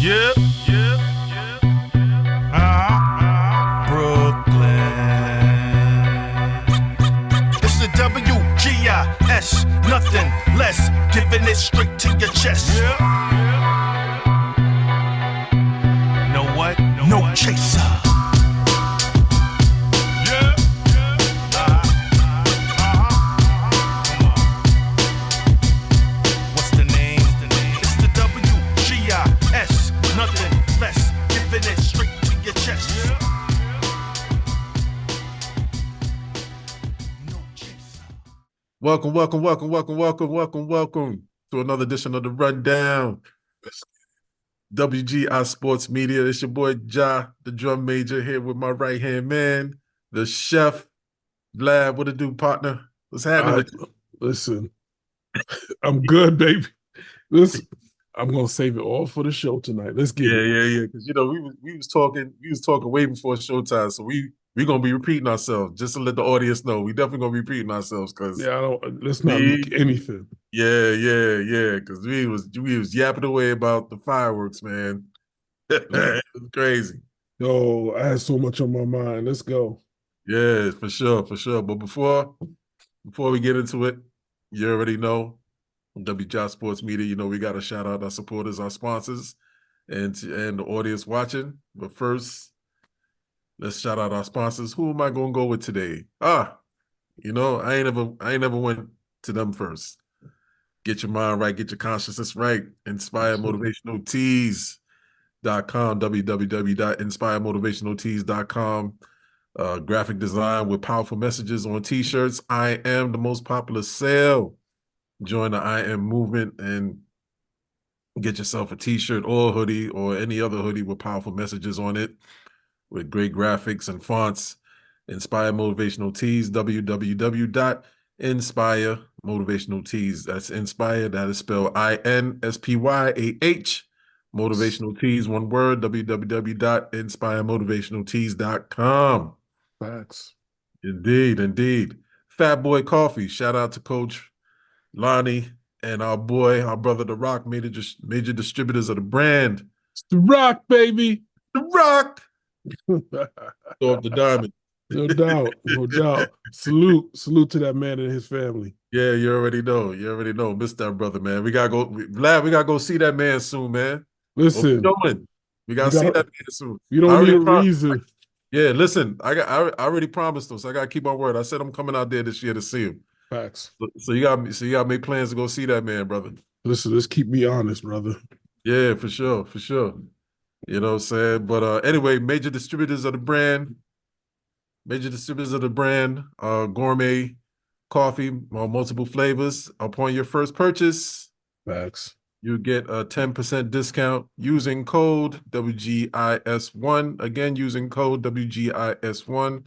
Yeah, yeah, yeah. Brooklyn. It's the WGIS, nothing less, giving it straight to your chest. Yeah, yeah. Know what? No chaser. Yeah, yeah. Come on. What's the name? It's the WGIS, nothing less, giving it straight to your chest. No chaser. Welcome to another edition of the Rundown. WGI Sports Media. It's your boy Ja, the drum major, here with my right-hand man, the chef, Vlad. What it do, partner? What's happening? Listen, I'm good, baby. Listen, I'm gonna save it all for the show tonight. Let's get it. Yeah. Because we was talking way before showtime, so we gonna be repeating ourselves just to let the audience know. We definitely gonna be repeating ourselves because Let's not leak anything. Yeah. Because we was yapping away about the fireworks, man. It was crazy. Yo, I had so much on my mind. Let's go. Yeah, for sure. But before we get into it, you already know, WGI Sports Media, we got to shout out our supporters, our sponsors, and the audience watching. But first, let's shout out our sponsors. Who am I going to go with today? I ain't never went to them first. Get your mind right, get your consciousness right. Inspire Motivational Tees.com, www.inspiremotivationaltees.com. Graphic design with powerful messages on t-shirts. I am the most popular sale. Join the I am movement and get yourself a t-shirt or hoodie or any other hoodie with powerful messages on it with great graphics and fonts. Inspire Motivational Tees, www.inspiremotivationaltees. That's Inspire, that is spelled INSPYAH. Motivational Tees, one word, www.inspiremotivationaltees.com. Facts. Indeed. Fat Boy Coffee. Shout out to Coach Lonnie and our brother The Rock, major distributors of the brand. It's The Rock, baby. The Rock. Throw up the diamond. No doubt. Salute to that man and his family. Yeah, you already know. Miss that brother, man. We gotta go see that man soon, man. Listen, we gotta see that man soon. You don't need a reason. Yeah, listen, I already promised him, so I gotta keep my word. I said I'm coming out there this year to see him. Facts. So you gotta make plans to go see that man, brother. Listen, let's keep me honest, brother. Yeah, for sure. You know what I'm saying? But anyway, major distributors of the brand, gourmet coffee, multiple flavors. Upon your first purchase, Facts. You get a 10% discount using code WGIS1. Again, using code WGIS1,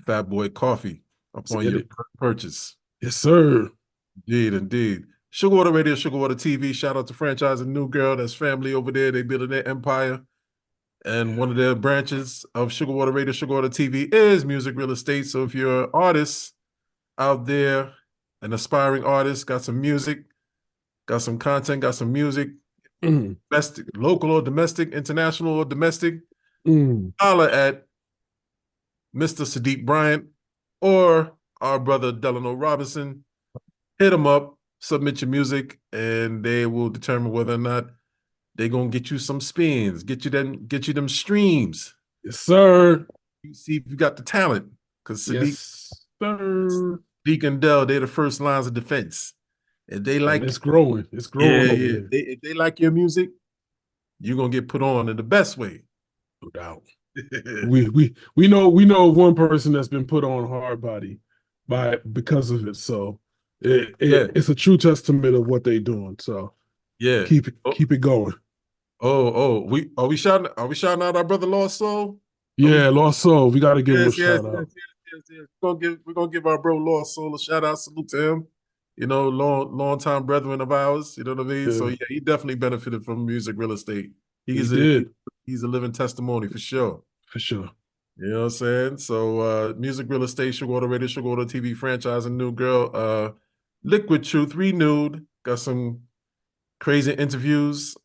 Fat Boy Coffee, upon your purchase. Yes, sir. Indeed. Sugarwater Radio, Sugarwater TV. Shout out to Franchise and New Girl. That's family over there. They building their empire. And one of their branches of Sugarwater Radio, Sugarwater TV is Music Real Estate. So if you're an artist out there, an aspiring artist, got some music, got some content, got some music, domestic, local or domestic, international or domestic, holla at Mr. Sadiq Bryant or our brother Delano Robinson. Hit them up, submit your music, and they will determine whether or not they're gonna get you some spins, get you them streams. Yes, sir. You see if you got the talent. Because Sadiq and Del, they're the first lines of defense. If they like, it's growing. Yeah. If they like your music, you're gonna get put on in the best way. No doubt. we know one person that's been put on hard body because of it. So it's a true testament of what they're doing. So yeah, keep it going. Are we shouting out our brother Lost Soul? Yeah, Lost Soul. We gotta give him a shout out. Yes. We're gonna give our bro Lost Soul a shout out. Salute to him. Long time brethren of ours. You know what I mean? Yeah. So yeah, he definitely benefited from Music Real Estate. He's a living testimony for sure. For sure. You know what I'm saying? So Music Real Estate, Sugarwater Radio, Sugarwater TV, Franchise and New Girl, Liquid Truth Renewed. Got some crazy interviews.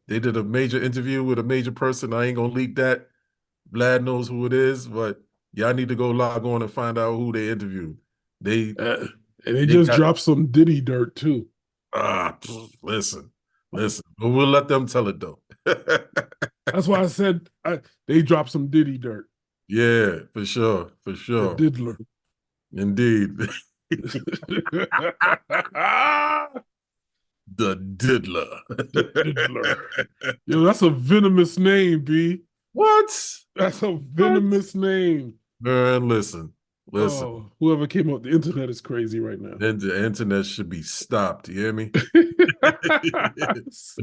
They did a major interview with a major person. I ain't gonna leak that. Vlad knows who it is, but y'all need to go log on and find out who they interviewed. They And they they just got dropped some Diddy dirt too. listen. But we'll let them tell it though. That's why I said they dropped some Diddy dirt. Yeah, for sure. The diddler. Indeed. The Diddler. The diddler. Yo, that's a venomous name, B. What? That's a venomous name. Man, listen. Oh, whoever came up, the internet is crazy right now. Then the internet should be stopped. You hear me? But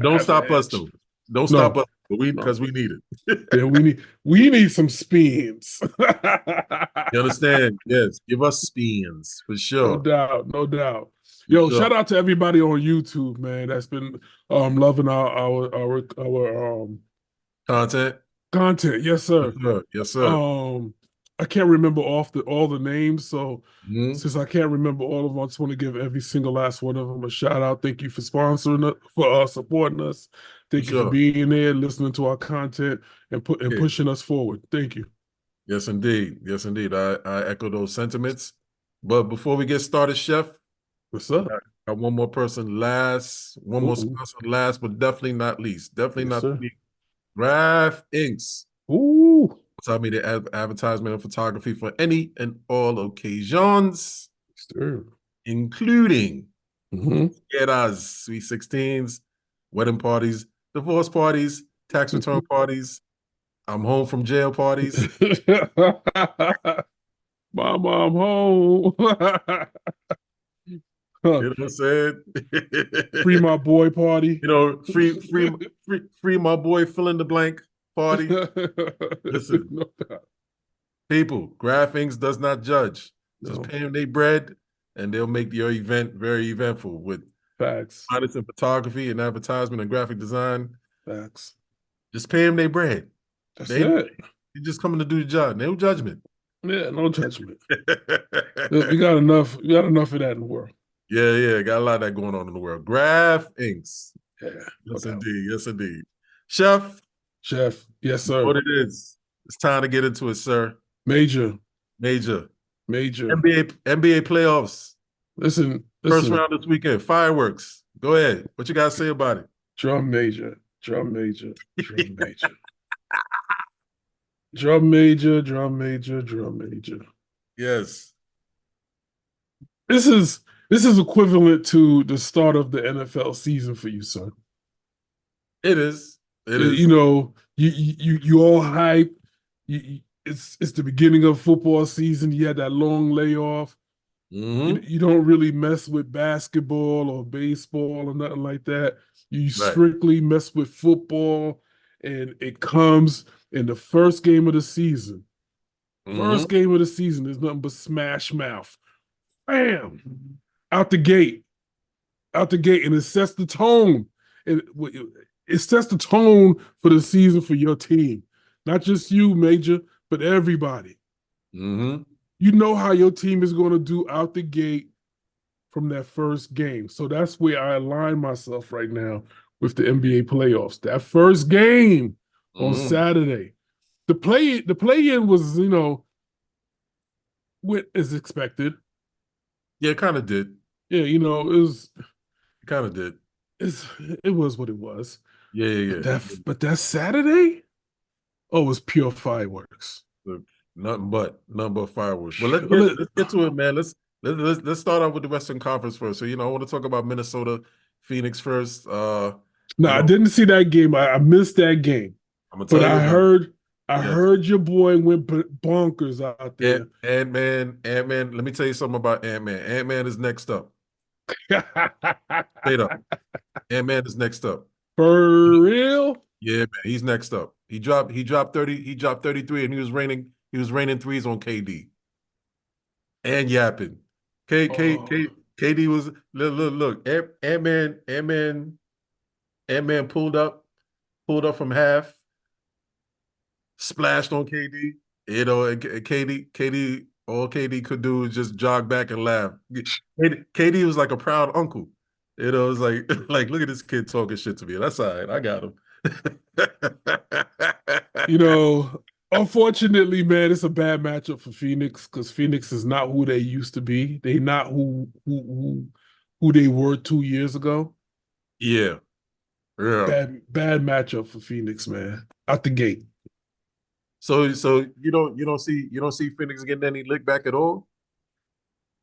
don't stop us though. Don't stop us, because we need it. Yeah, we need some spins. You understand? Yes, give us spins for sure. No doubt. Yo, shout out to everybody on YouTube, man. That's been loving our content. Yes, sir. Yes, sir. I can't remember all the names, so since I can't remember all of them, I just want to give every single last one of them a shout out. Thank you for sponsoring us, for supporting us. Thank you for being there, listening to our content, and pushing us forward. Thank you. Yes, indeed. Yes, indeed. I echo those sentiments. But before we get started, Chef, what's up? I got one more person last, more sponsor last, but definitely not least. Definitely not least. Graph Inks. Ooh. Tell me the advertisement and photography for any and all occasions, including Sweet 16s, wedding parties, divorce parties, tax return parties, I'm home from jail parties. Mama, I'm home. You know what I'm saying? Free my boy party. You know, free my boy fill in the blank party. Listen, people, Graph Inks does not judge. Just pay them their bread, and they'll make your event very eventful with facts, artists and photography and advertisement and graphic design. Facts. Just pay them their bread. That's it. You're just coming to do the job. No judgment. Yeah, no judgment. We got enough. We got enough of that in the world. Yeah. Got a lot of that going on in the world. Graph Inks. Yeah. Yes, indeed. Yes, indeed. Chef. Yes, sir. What it is. It's time to get into it, sir. Major. NBA playoffs. Listen. First round this weekend. Fireworks. Go ahead. What you got to say about it? Drum major. Drum major. Yes. This is equivalent to the start of the NFL season for you, son. It is. You know, you all hype. It's the beginning of football season. You had that long layoff. You don't really mess with basketball or baseball or nothing like that. You strictly mess with football, and it comes in the first game of the season. First game of the season is nothing but smash mouth. Bam! Out the gate, and it sets the tone. It sets the tone for the season for your team. Not just you, Major, but everybody. You know how your team is going to do out the gate from that first game. So that's where I align myself right now with the NBA playoffs. That first game on Saturday. The play-in was, what is expected. Yeah, it kind of did. Yeah, it was. It kind of did. It was what it was. Yeah. But that Saturday, it was pure fireworks. Nothing but fireworks. Well, let's get to it, man. Let's start off with the Western Conference first. So, I want to talk about Minnesota, Phoenix first. I didn't see that game. I missed that game. But I heard your boy went bonkers out there. Ant-Man. Let me tell you something about Ant-Man. Ant-Man is next up. Straight up. Ant-Man is next up. For real? Yeah, man. He's next up. He dropped 30. He dropped 33, and he was raining threes on KD. And yapping. KD was look. Ant-Man pulled up from half, splashed on KD. And KD, all KD could do was just jog back and laugh. KD was like a proud uncle. It was like look at this kid talking shit to me. That's all right. I got him. You know, unfortunately, man, it's a bad matchup for Phoenix because Phoenix is not who they used to be. They not who they were 2 years ago. Yeah, yeah. Bad matchup for Phoenix, man. Out the gate. So you don't see Phoenix getting any lick back at all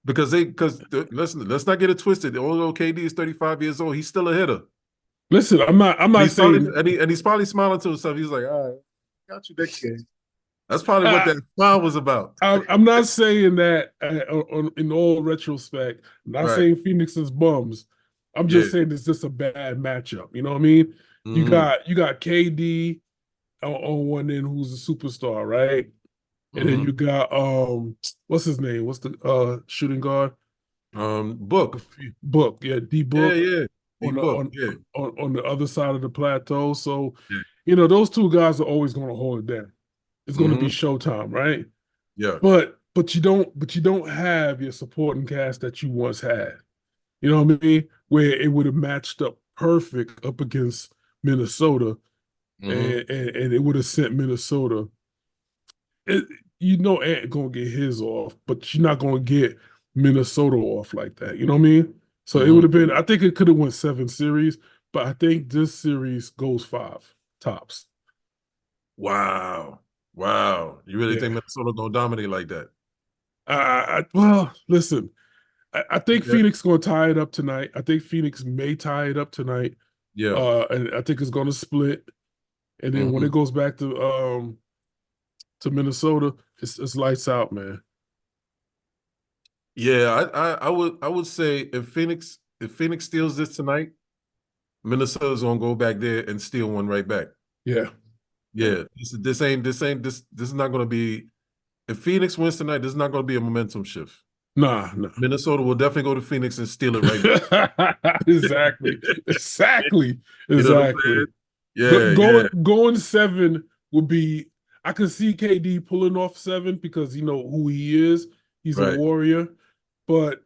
because listen, let's not get it twisted. Although KD is 35 years old, he's still a hitter. Listen, I'm not He's probably, saying and he's probably smiling to himself. He's like, all right, got you next game. That's probably what I, that smile was about. I'm not saying that in all retrospect. I'm not Right. saying Phoenix is bums. I'm just saying it's just a bad matchup. You know what I mean? You got KD on one end, who's a superstar, right? And then you got what's his name? What's the shooting guard? Book. Book, yeah, D Book. Yeah. On the, Book. Yeah. on the other side of the plateau. So, Yeah. those two guys are always going to hold it down. It's going to be showtime, right? Yeah. But you don't have your supporting cast that you once had. You know what I mean? Where it would have matched up perfect up against Minnesota, and it would have sent Minnesota. Ant gonna get his off, but you're not gonna get Minnesota off like that. You know what I mean? So it would have been. I think it could have went 7 series, but I think this series goes 5 tops. Wow. You really think Minnesota gonna dominate like that? Well, listen. I think Yeah. Phoenix gonna tie it up tonight. I think Phoenix may tie it up tonight. Yeah. And I think it's gonna split. And then when it goes back to Minnesota, it's lights out, man. Yeah, I would say if Phoenix steals this tonight, Minnesota's gonna go back there and steal one right back. Yeah. Yeah. This is not gonna be, if Phoenix wins tonight, this is not gonna be a momentum shift. Nah. Minnesota will definitely go to Phoenix and steal it right back. Exactly. You know what I'm saying? Yeah. Going 7 would be. I can see KD pulling off 7 because you know who he is. He's a warrior. But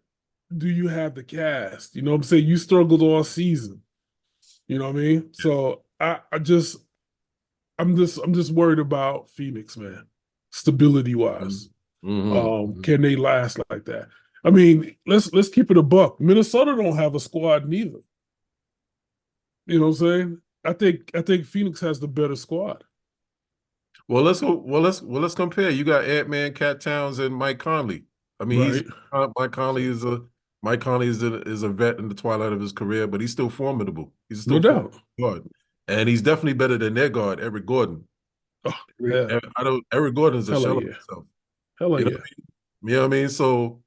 do you have the cast? You know what I'm saying? You struggled all season. You know what I mean? So I'm just worried about Phoenix, man. Stability wise. Can they last like that? I mean, let's keep it a buck. Minnesota don't have a squad neither. You know what I'm saying? I think Phoenix has the better squad. Well, let's go. Well, let's compare. You got Ant-Man, Cat Towns, and Mike Conley. I mean, Mike Conley is a vet in the twilight of his career, but he's still formidable. He's still no doubt guard, and he's definitely better than their guard, Eric Gordon. Oh, yeah. Eric Gordon's a shell of himself. Hell you yeah. You know what I mean? So,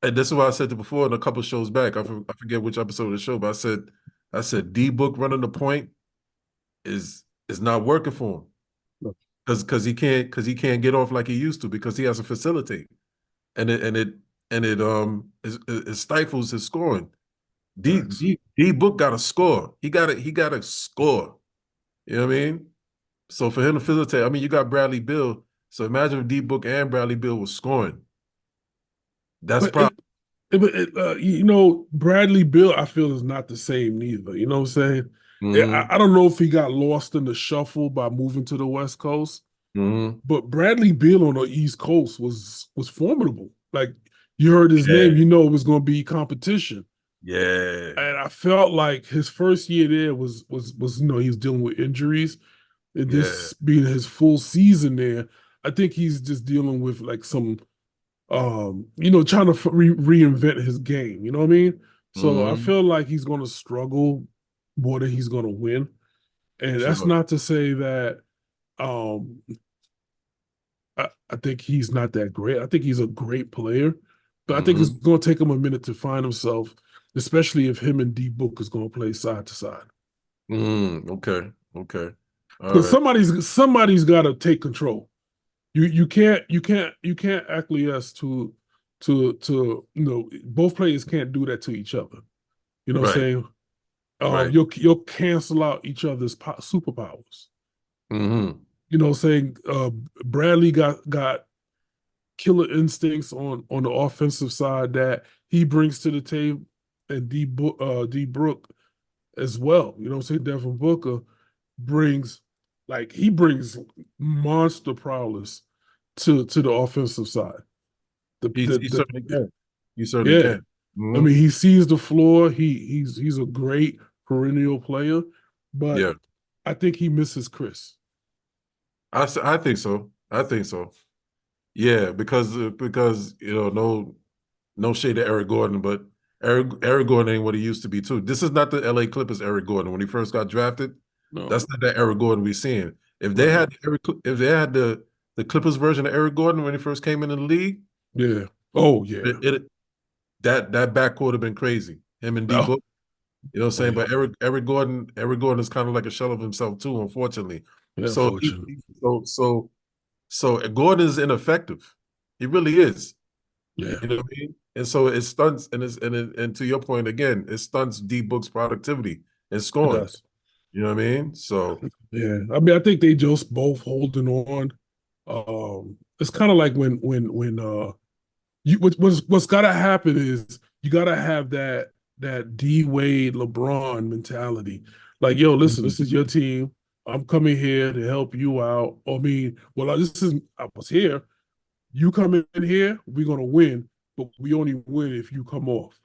and this is why I said it before in a couple shows back. I forget which episode of the show, but I said D Book running the point is not working for him because he can't get off like he used to because he has to facilitate, and it stifles his scoring. D Book got to score. He got to score. You know what I mean? So for him to facilitate, I mean, you got Bradley Beal. So imagine if D Book and Bradley Beal was scoring. That's a problem. Bradley Beal, I feel, is not the same neither. You know what I'm saying? I don't know if he got lost in the shuffle by moving to the West Coast, but Bradley Beal on the East Coast was formidable. Like, you heard his name, it was going to be competition. Yeah. And I felt like his first year there was he was dealing with injuries. And this being his full season there, I think he's just dealing with like some, trying to reinvent his game. You know what I mean? So I feel like he's going to struggle more than he's going to win. And that's not to say that I think he's not that great. I think he's a great player. But I think it's going to take him a minute to find himself, especially if him and D Book is going to play side to side. Okay. Because somebody's got to take control. You can't acquiesce to both players can't do that to each other. You know what I'm saying? You'll cancel out each other's superpowers. You know what I'm saying? Bradley got killer instincts on the offensive side that he brings to the table, and D Brook as well. You know what I'm saying? Devin Booker brings he brings monster prowess to the offensive side. He certainly can. He certainly Yeah. can. I Mhm. mean, he sees the floor. He's a great perennial player, but Yeah, I think he misses Chris. I think so. I think so. Yeah, because no shade to Eric Gordon, but Eric Gordon ain't what he used to be too. This is not the LA Clippers Eric Gordon when he first got drafted. No, That's not that Eric Gordon we seeing. right. If they had the Clippers version of Eric Gordon when he first came into the league, Yeah. Oh yeah. it that backcourt have been crazy. Him and D Oh, Book, you know what I'm oh saying? yeah. But Eric Gordon is kind of like a shell of himself too, unfortunately. Yeah. So Unfortunately. so Gordon is ineffective. He really is. Yeah. You know what I mean? And so it stunts and to your point again, it stunts D Book's productivity and It scoring. does. You know what I mean? So Yeah. I mean, I think they just both holding on. It's kind of like when what's gotta happen is you gotta have that D Wade LeBron mentality. Like, yo, listen, mhm. this is your team. I'm coming here to help you out. I mean, well, I was here. You come in here, we're gonna win, but we only win if you come off.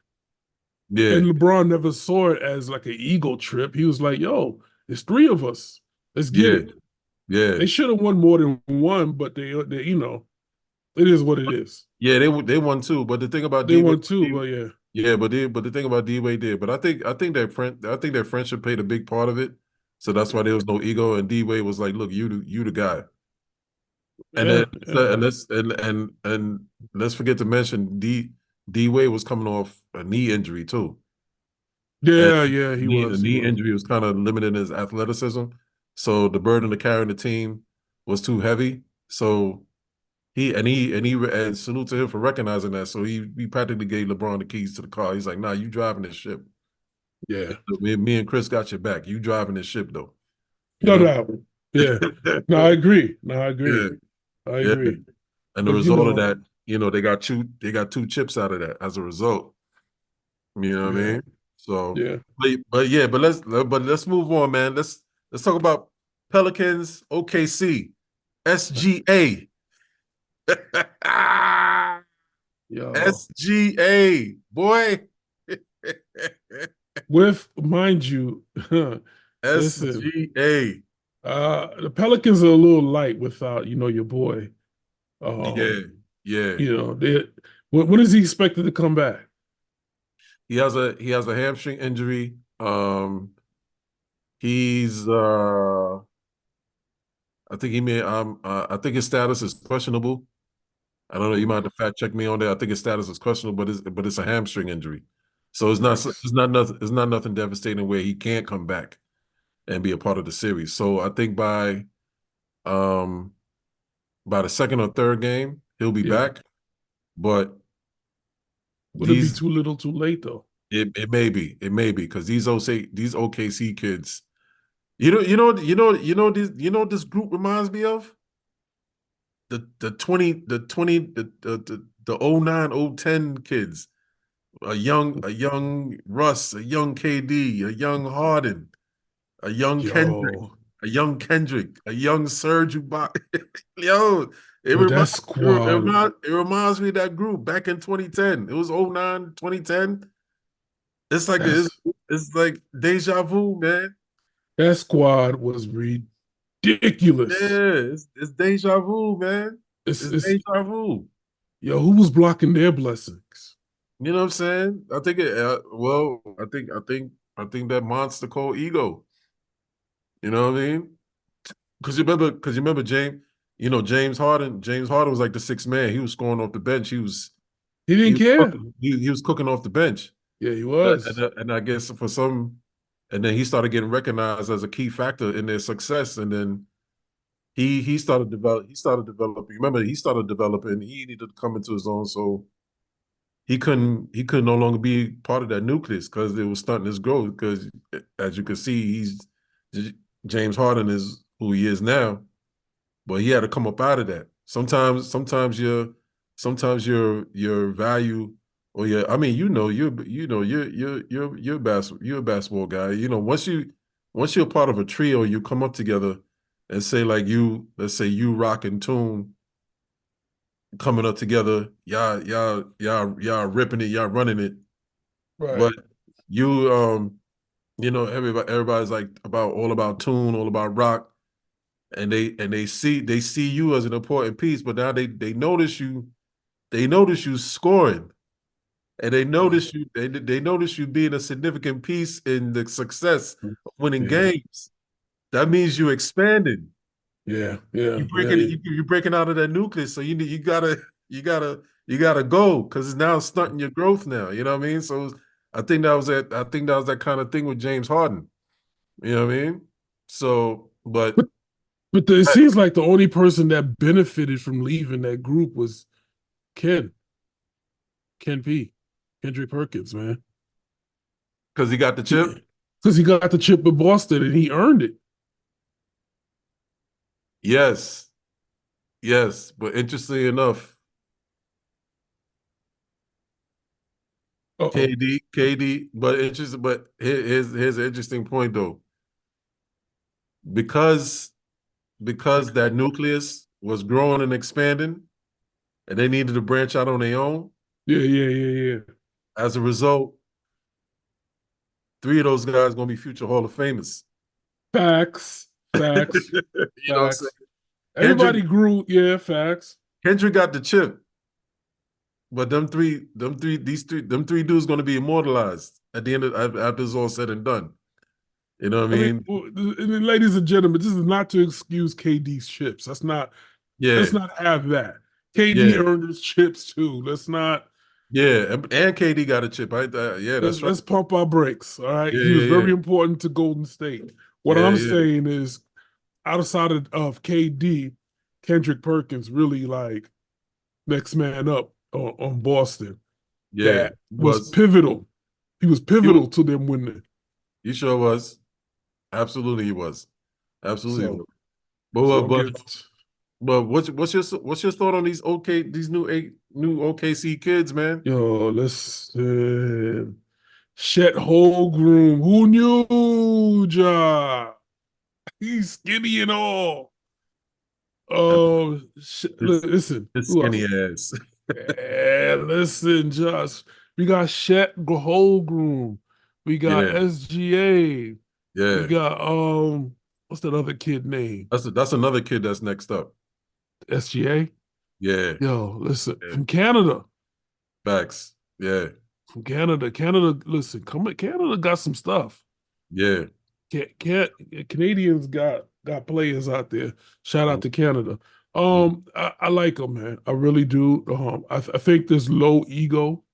Yeah, And LeBron never saw it as like an ego trip. He was like, yo, there's three of us. Let's get yeah, it. yeah. They should have won more than one, but they it is what it is. Yeah, they won too. But the thing about They D Wade, won two, but yeah. yeah, but the thing about D Wade did. But I think that friendship played a big part of it. So that's why there was no ego. And D Wade was like, "Look, you the guy." And Yeah, then yeah. and let's forget to mention D Wade was coming off a knee injury too. And Yeah, yeah, a he knee was. injury was kind of limiting his athleticism. So the burden of carrying the team was too heavy. So and salute to him for recognizing that. So he practically gave LeBron the keys to the car. He's like, nah, you driving this ship. Yeah. Me and Chris got your back. You driving this ship though. You No know? doubt. Yeah. No, I agree. No, I agree. Yeah, I yeah. agree. And the But result of that, they got two chips out of that as a result. You know what I yeah, mean? So, yeah. but let's move on, man. Let's talk about Pelicans, OKC, SGA. Yo. SGA, boy. With mind you, listen, SGA. the Pelicans are a little light without, your boy. Yeah, yeah. They when is he expected to come back? He has a hamstring injury. He's I think he may I think his status is questionable. I don't know. You might have to fact check me on that. I think his status is questionable, but it's a hamstring injury, so Yikes. it's not nothing devastating where he can't come back and be a part of the series. So I think um by the second or third game he'll be Yeah. back, but Would it be these too little too late though? it may be because these OKC kids, you know what this group reminds me of the 09 010 kids. A young Russ, a young KD, a young Harden, a young Kendrick, Yo, a young Kendrick, a young Serge Ibaka. Yo, yo, that squad, it reminds me of that group back in 2010. It was 09, 2010. It's like that's it's like deja vu, man. that squad was ridiculous. Yeah, it's deja vu, man. It's It's deja vu. yo, who was blocking their blessings? You know what I'm saying? I think it. Well, I think that monster called ego. You know what I mean? Because you remember James. You know James Harden. James Harden was like the sixth man. He was scoring off the bench. He didn't care. He was cooking off the bench. Yeah, he was. And I guess and then he started getting recognized as a key factor in their success. And then he started developing. Remember, he started developing. He needed to come into his own. So he could no longer be part of that nucleus because it was stunting his growth. Because as you can see, James Harden is who he is now, but he had to come up out of that. Sometimes your value Oh yeah, I mean, you're a basketball guy. Once you're part of a trio, you come up together and say like let's say you Rock and Tune coming up together, y'all ripping it, y'all running it. Right. But you everybody's like all about Tune, all about Rock, and they see you as an important piece, but now they notice you scoring. And they notice you being a significant piece in the success of winning Yeah. games. That means you expanding. Yeah. Yeah. You're breaking out of that nucleus. So you gotta go because it's now stunting your growth now. You know what I mean? So I think that was that kind of thing with James Harden. You know what I mean? So, but But it seems like the only person that benefited from leaving that group was Ken P, Kendrick Perkins, man. because he got the chip, Because he got the chip with Boston and he earned it. yes, yes. But interestingly enough, Uh-oh. KD, but interesting. But here's an interesting point though, because that nucleus was growing and expanding, and they needed to branch out on their own. Yeah. As a result, three of those guys gonna be future Hall of Famers. Facts. Facts. You know what I'm saying? Facts. Everybody Kendrick, grew, yeah, facts. Kendrick got the chip, but them three dudes gonna be immortalized at the end of after it's all said and done. You know what I I mean, mean? ladies and gentlemen, this is not to excuse KD's chips. Yeah, Let's not have that. KD yeah, earned his chips too. Let's not yeah. And KD got a chip. Yeah, that's right. let's pump our brakes. All right. Yeah, He was yeah, yeah, very important to Golden State. What yeah, I'm yeah, saying is outside of KD, Kendrick Perkins really like next man up on Boston. yeah. That He was was. pivotal. He was He, pivotal to them winning. he sure was. Absolutely, he was. Absolutely, he So was. But so uh, I'll but give but what's your thought on these new OKC kids, man? yo, listen. Chet Holmgren, who knew, Ja? He's skinny and all. That- Oh, His, listen. his Who skinny else? ass. Listen, Josh. We got Chet Holmgren. We got Yeah, SGA. We yeah. got what's that other kid name? That's another kid that's next up. SGA. Yeah, Yo, listen, yeah. from Canada. Facts. Yeah, From Canada. Canada, listen, Canada got some stuff. yeah. Can't Canadians got players out there. Shout out Mhm, to Canada. mhm. I like them, man. I really do. I think there's low ego.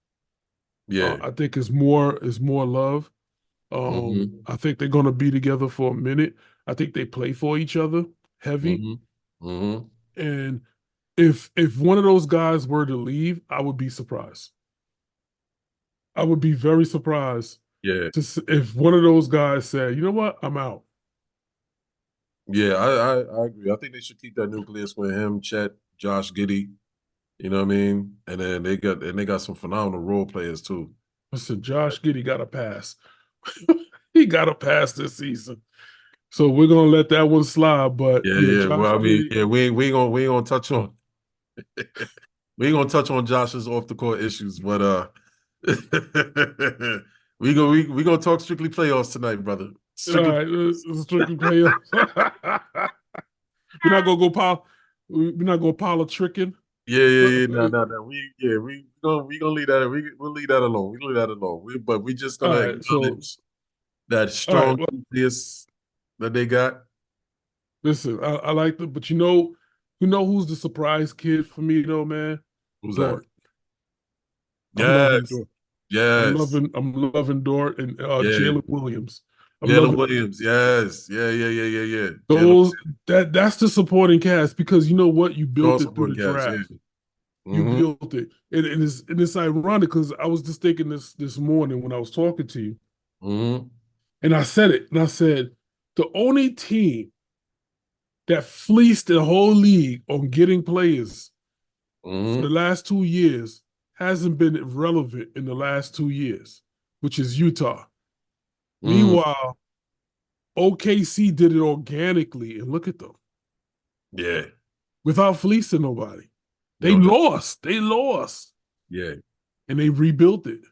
Yeah. I think it's more love. Hmm. I think they're gonna be together for a minute. I think they play for each other heavy. Hmm. Hmm. And if one of those guys were to leave, I would be surprised. I would be very surprised Yeah. if one of those guys said, "You know what? I'm out." Yeah, I agree. I think they should keep that nucleus with him, Chet, Josh Giddey. You know what I mean? And then they got some phenomenal role players too. Listen, Josh Giddey got a pass. He got a pass this season. So we're gonna let that one slide. But Yeah, yeah, yeah. Josh Well, I mean, Giddey. yeah, we ain't gonna touch on we ain't gonna touch on Josh's off the court issues, but we gonna talk strictly playoffs tonight, brother. All Strictly. right, let's strictly playoffs. We're not gonna go pile. We're not gonna pile of tricking. Yeah, yeah, yeah. No. We gonna leave that. We'll leave that alone. We leave that alone. But we just All gonna right, so acknowledge that all right. strong Well, nucleus that they got. listen, I like the, but who's the surprise kid for me though, man? Who's that? Dort. I'm loving Yes, Dort. yes, I'm loving Dort and yeah. Jalen Williams. I'm Jalen loving Williams. Yes, yeah. Jalen those. That's the supporting cast because you know what? You built also it through the broadcast. Yeah. draft. You Mm-hmm. built it, and it's ironic because I was just thinking this morning when I was talking to you, Mm-hmm. and I said it, and I said the only team that fleeced the whole league on getting players for the Mm-hmm. last 2 years hasn't been relevant in the last 2 years, which is Utah. Mm. Meanwhile, OKC did it organically, and look at them Yeah. without fleecing nobody. They No, lost. They lost, yeah, and they rebuilt it.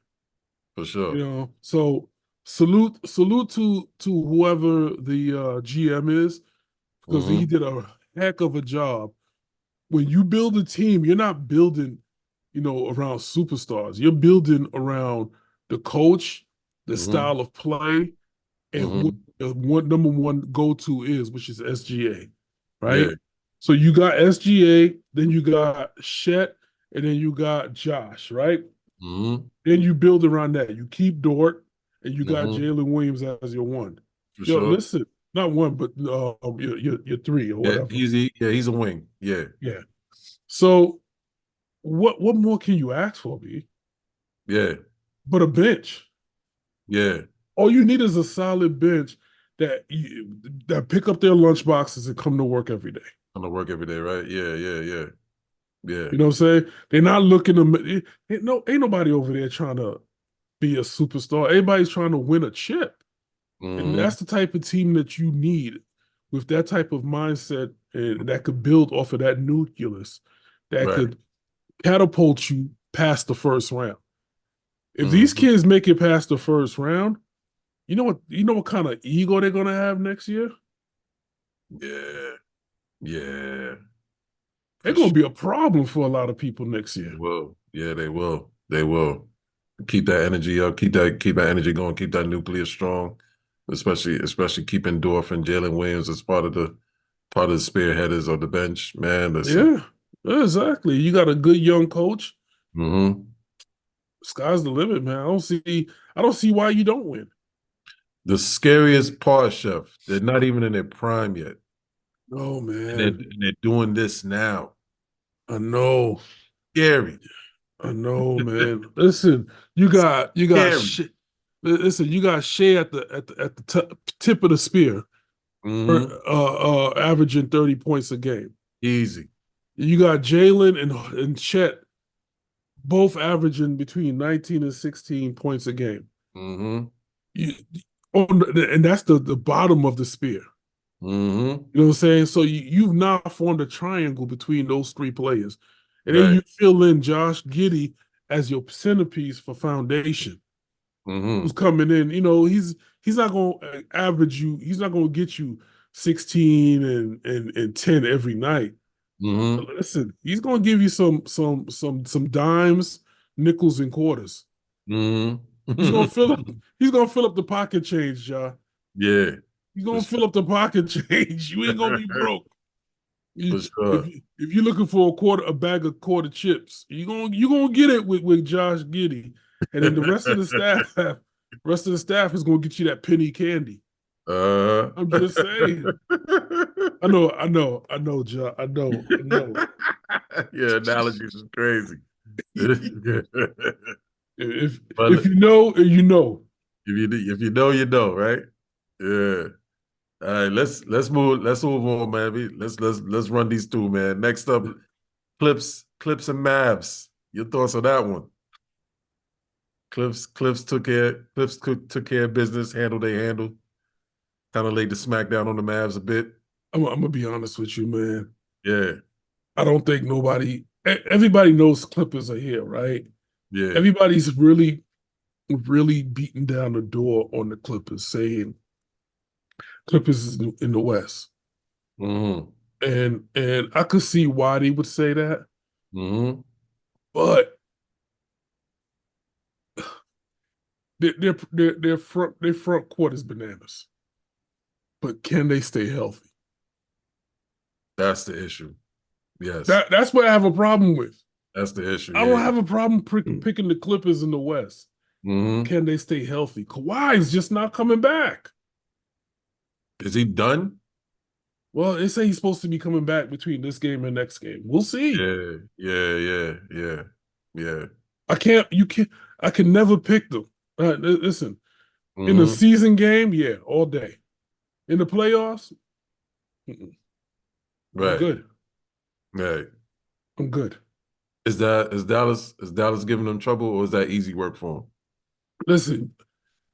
for sure. So salute to whoever the GM is, because he did a heck of a job. When you build a team, you're not building, around superstars. You're building around the coach, the style of play, and what number one go-to is, which is SGA, right? Yeah. So you got SGA, then you got Shet, and then you got Josh, right? Then you build around that. You keep Dort, and you got Jalen Williams as your one. For sure. Listen, not one, but your three or whatever. He's a wing. Yeah. Yeah. So what more can you ask for, B? Yeah. But a bench. Yeah. All you need is a solid bench that pick up their lunch boxes and come to work every day. Come to work every day, right? Yeah. Yeah. You know what I'm saying? They're not looking to. Ain't nobody over there trying to be a superstar. Everybody's trying to win a chip, and that's the type of team that you need with that type of mindset, and that could build off of that nucleus, that could catapult you past the first round. If these kids make it past the first round, you know what kind of ego they're gonna have next year? Yeah. Yeah. They're gonna be a problem for a lot of people next year. They will. Yeah, they will. They will. Keep that energy up. Keep that energy going. Keep that nucleus strong. Especially keeping Dorf and Jalen Williams as part of the spearheaders of the bench. Man, listen. Yeah, exactly. You got a good young coach. Sky's the limit, man. I don't see why you don't win. The scariest part, Chef, they're not even in their prime yet. Oh, man. And they're doing this now. I know. Scary. I know, man. Listen, you got listen, you got Shea at the tip of the spear, averaging 30 points a game. Easy. You got Jalen and Chet both averaging between 19 and 16 points a game. And that's the bottom of the spear. You know what I'm saying? So you've now formed a triangle between those three players. And then you fill in Josh Giddey as your centerpiece for foundation. Who's coming in, he's not going to average you. He's not going to get you 16 and 10 every night. Listen, he's going to give you some dimes, nickels, and quarters. He's going to fill up the pocket change, y'all. Yeah. He's going to fill up the pocket change. You ain't going to be broke. If you're looking for a bag of quarter chips, you're gonna get it with Josh Giddey, and then the rest of the staff is gonna get you that penny candy. I'm just saying. I know, John. I know. Yeah, analogies is crazy. If you know, you know. If you know, you know, right? Yeah. All right, let's move on, man. Let's run these two, man. Next up, Clips and Mavs. Your thoughts on that one? Clips took care of business, handled. Kind of laid the smackdown on the Mavs a bit. I'm gonna be honest with you, man. Yeah. I don't think everybody knows Clippers are here, right? Yeah. Everybody's really, really beating down the door on the Clippers, saying Clippers is in the West. And I could see why they would say that. But their front court is bananas. But can they stay healthy? That's the issue. Yes. That's what I have a problem with. That's the issue. I don't have a problem picking the Clippers in the West. Can they stay healthy? Kawhi is just not coming back. Is he done? Well, they say he's supposed to be coming back between this game and next game. We'll see. Yeah. I can never pick them. Listen, in the season game, all day. In the playoffs, right. I'm good. Right. I'm good. Is Dallas giving them trouble, or is that easy work for them? Listen,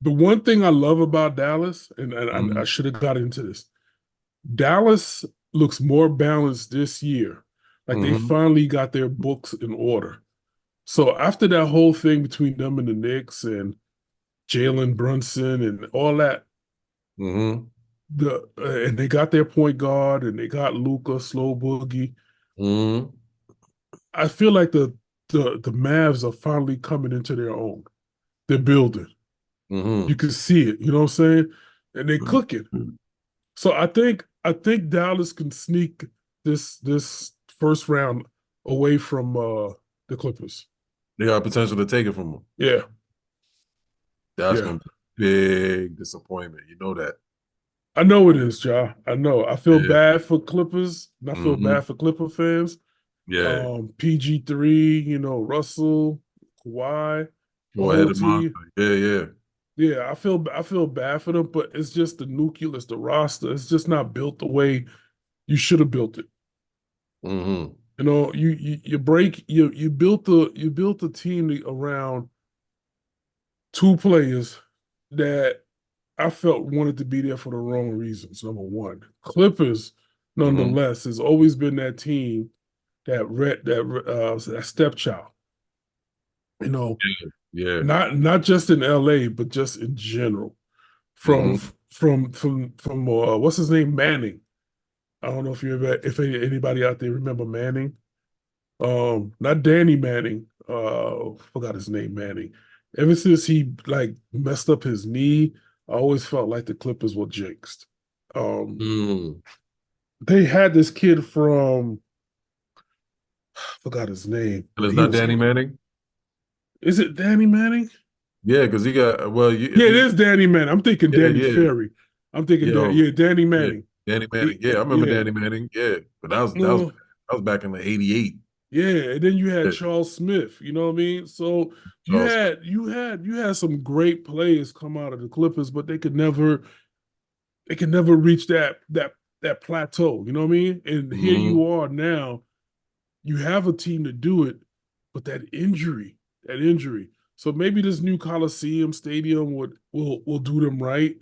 the one thing I love about Dallas, and I Mhm. should have got into this, Dallas looks more balanced this year. Like they Mhm. finally got their books in order. So after that whole thing between them and the Knicks and Jalen Brunson and all that, Mhm. and they got their point guard and they got Luka, Slow Boogie. Mhm. I feel like the Mavs are finally coming into their own. They're building. You Mhm. can see it. You know what I'm saying? And they're cooking. So I think Dallas can sneak this first round away from the Clippers. They got potential to take it from them. Yeah, That's yeah. gonna be a big disappointment. You know that. I know it is, Ja. I know. I feel Yeah. bad for Clippers, and I feel Mhm. bad for Clipper fans. Yeah. PG3, Russell, Kawhi, the Go ahead whole of monster. team. Yeah, yeah. Yeah, I feel bad for them, but it's just the nucleus, the roster. It's just not built the way you should have built it. Mhm. You built the team around two players that I felt wanted to be there for the wrong reasons. Number one, Clippers, Mhm. nonetheless, has always been that team that stepchild. You know, Yeah. not just in L.A., but just in general. From Mhm. from what's his name, Manning. I don't know if anybody out there remember Manning. Not Danny Manning. Forgot his name, Manning. Ever since he like messed up his knee, I always felt like the Clippers were jinxed. Um, Mm. they had this kid from forgot his name, And but it's he not was Danny great. Manning? Is it Danny Manning? Yeah, because he got Yeah, if it you is Danny Manning. I'm thinking yeah, Danny yeah. Ferry. I'm thinking Yo, Danny yeah. Manning. Danny Manning. He, Yeah, I remember yeah, Danny Manning. Yeah. But uh, that was back in the 88. yeah, and then you had Yeah. Charles Smith. You know what I mean? So you Charles. had you had some great players come out of the Clippers, but they could never reach that plateau. You know what I mean? And here Mhm. you are now. You have a team to do it, but that injury. So maybe this new Coliseum stadium will do them right.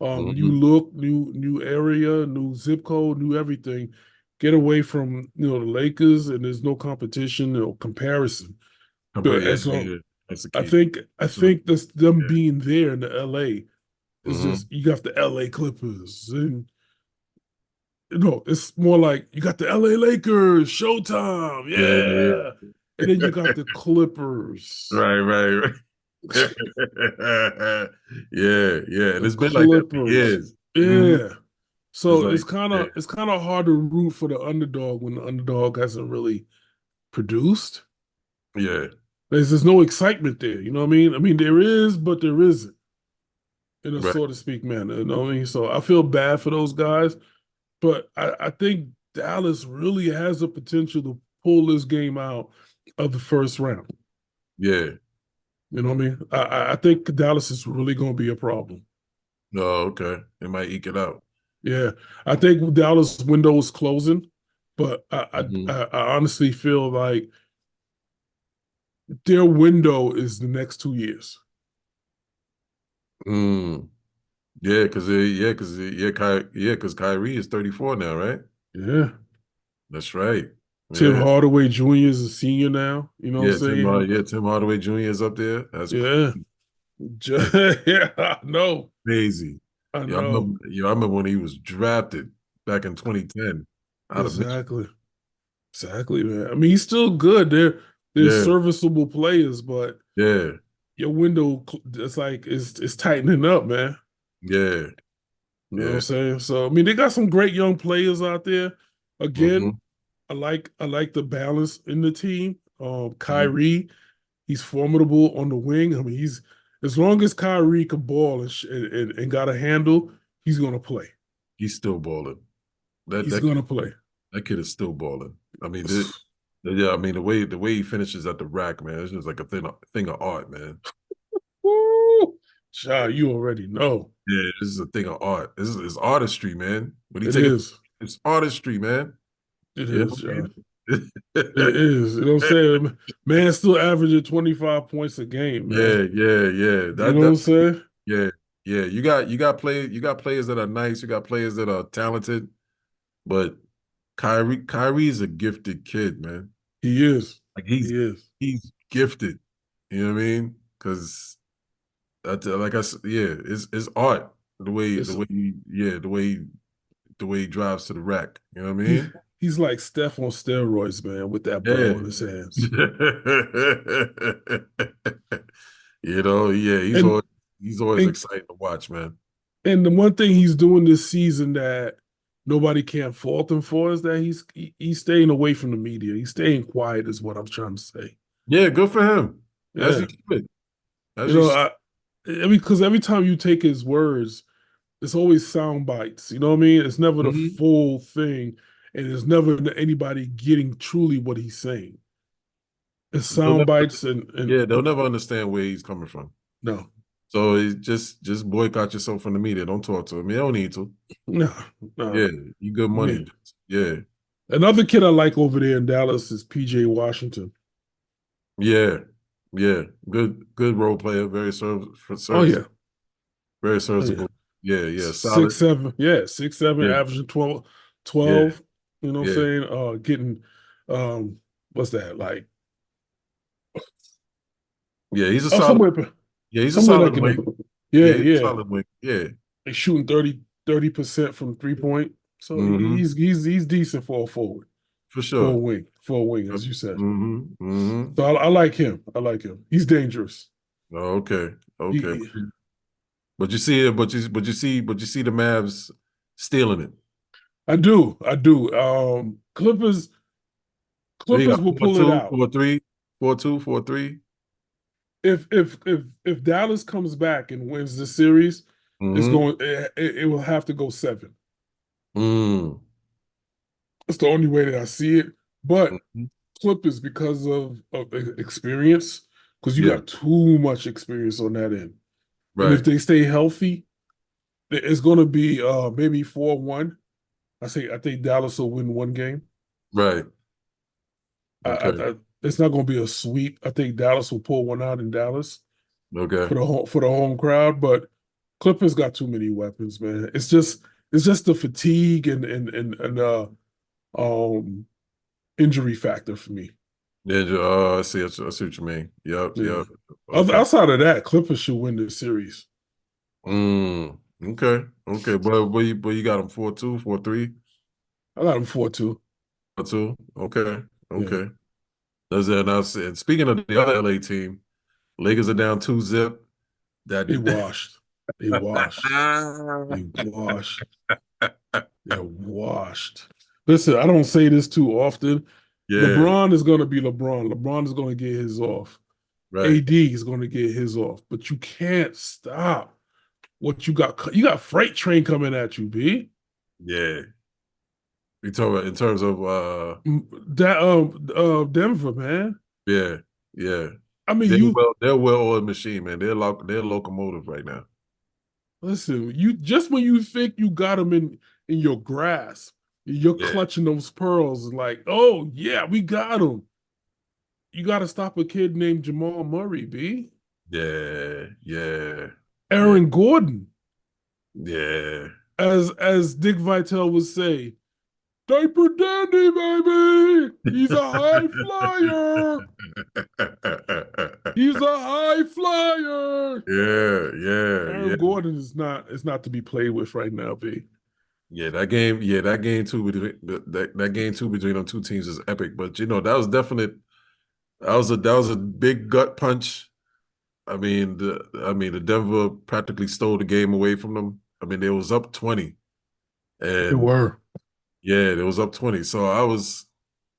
New Mhm. look, new area, new zip code, new everything. Get away from the Lakers, and there's no competition or comparison. But Yeah, as long yeah. That's the I key. think I That's what think this them yeah. being there in the LA is Mhm. just you got the LA Clippers and no, it's more like you got the LA Lakers, Showtime, Yeah, yeah. yeah. And then you got the Clippers. Right, right, right. Yeah, yeah. And The it's been like that for Clippers. years. Mhm. Yeah. It's So like, it's kind yeah, of it's kind of hard to root for the underdog when the underdog hasn't really produced. yeah. There's no excitement there. You know what I mean? I mean, there is, but there isn't, in a Right. so to speak manner. You know what I mean? So I feel bad for those guys, but I think Dallas really has the potential to pull this game out of the first round. Yeah. You know what I mean? I think Dallas is really going to be a problem. Oh, okay. They might eke it out. Yeah, I think Dallas' window is closing, but Mhm. I honestly feel like their window is the next 2 years. Mm. Because Kyrie is 34 now, right? Yeah, That's right. Tim Yeah. Hardaway Jr. is a senior now. You know what I'm saying? Tim Hardaway Jr. is up there. That's Yeah, yeah, I know, crazy. I know I remember when he was drafted back in 2010 out of Michigan. exactly, exactly, man. I mean, he's still good. They're Yeah, serviceable players, but yeah, your window, it's like it's tightening up, man. yeah, You know what I'm yeah. saying? So I mean, they got some great young players out there. Again, Hmm. I like the balance in the team. Hmm. Kyrie, he's formidable on the wing. I mean, he's as long as Kyrie can ball and got a handle, he's gonna play. He's still balling. That He's that gonna play. that kid is still balling. I mean, yeah. I mean, the way he finishes at the rack, man, it's just like a thing of art, man. Woo! Child, you already know. Yeah, this is a thing of art. This is artistry, man. When he It take it, is. it's artistry, man. It You know is, what I child. mean? It is. You know what I'm saying? Man still averaging 25 points a game, man. Yeah. You know what I'm saying? Yeah, yeah. You got players that are nice. You got players that are talented. But Kyrie's a gifted kid, man. He is. Like He is. he's gifted. You know what I mean? Because like I said, yeah, it's art It's, the way he drives to the rack. You know what I he, mean? he's like Steph on steroids, man, with that ball Yeah. in his hands. Yeah, And he's always and exciting to watch, man. and the one thing he's doing this season that nobody can fault him for is that he's staying away from the media. He's staying quiet, is what I'm trying to say. Yeah, good for him. As Yeah, you should. As you you know, should. because every time you take his words, it's always sound bites. You know what I mean? It's never the Mhm. full thing, and there's never anybody getting truly what he's saying. It's They'll sound never, bites and yeah, they'll never understand where he's coming from. no, So it's just boycott yourself from the media. Don't talk to him. You don't need to. no, no. Yeah, you good Yeah. money. Yeah, Another kid I like over there in Dallas is PJ Washington. yeah, yeah. Good role player. Very Oh yeah, very oh yeah. serviceable. Yeah, Six solid. seven, yeah, 6'7", Yeah, averaging 12, yeah, 12. You know what I'm yeah, saying? Getting what's that like? yeah. He's a Oh, solid. somewhere, Yeah, he's a somewhere like solid in wing. there. Yeah, Yeah, he's a yeah. solid wing. Yeah. They shooting 30% from 3 point. So Mm-hmm. he's decent for a forward, For sure. for a wing, as you said. Mm-hmm. Mm-hmm. So I like him. I like him. He's dangerous. Oh, okay. Okay. He, But you see it, but you see the Mavs stealing it. I do. So you Clippers got will four pull it two, out 4-3, 4-2, 4-3. if Dallas comes back and wins the series. It's Mm-hmm. going. It will have to go 7. Mm. That's the only way that I see it. But Mm-hmm. Clippers because of experience, because you Yeah, got too much experience on that end. And if right, they stay healthy, it's going to be maybe 4-1. I think Dallas will win one game. right. Okay, It's not going to be a sweep. I think Dallas will pull one out in Dallas okay. for the home crowd, but Clippers got too many weapons, man. It's just the fatigue and um injury factor for me. Yeah, oh, I see what you mean. Yep, Yeah. yep. Okay. Outside of that, Clippers should win this series. Okay. But you got them 4-2, 4-3, I got them 4-2. 4-2. Okay, Yeah. okay. That's it. Now, and speaking of the other LA team, Lakers are down 2-0. That They washed. They washed. They washed. They're washed. Listen, I don't say this too often. yeah, LeBron is going to be LeBron. LeBron is going to get his off. right. AD is going to get his off. But you can't stop what you got. You got freight train coming at you, B. Yeah. You talk about in terms of That Denver, man. yeah, yeah. I mean, you They're a well-oiled machine, man. They're locomotive right now. listen. You just when you think you got them in your grasp, you're Yeah, clutching those pearls. Like, oh yeah, we got him. You got to stop a kid named Jamal Murray, B. yeah. Aaron Gordon, Yeah. as Dick Vitale would say, diaper dandy, baby. He's a high flyer. He's a high flyer. Aaron Yeah. Gordon is not to be played with right now, B. That game too between that game too between them two teams is epic. But that was definite. That was a big gut punch. The Denver practically stole the game away from them. I mean, they was up 20. They And were. yeah, they was up 20. So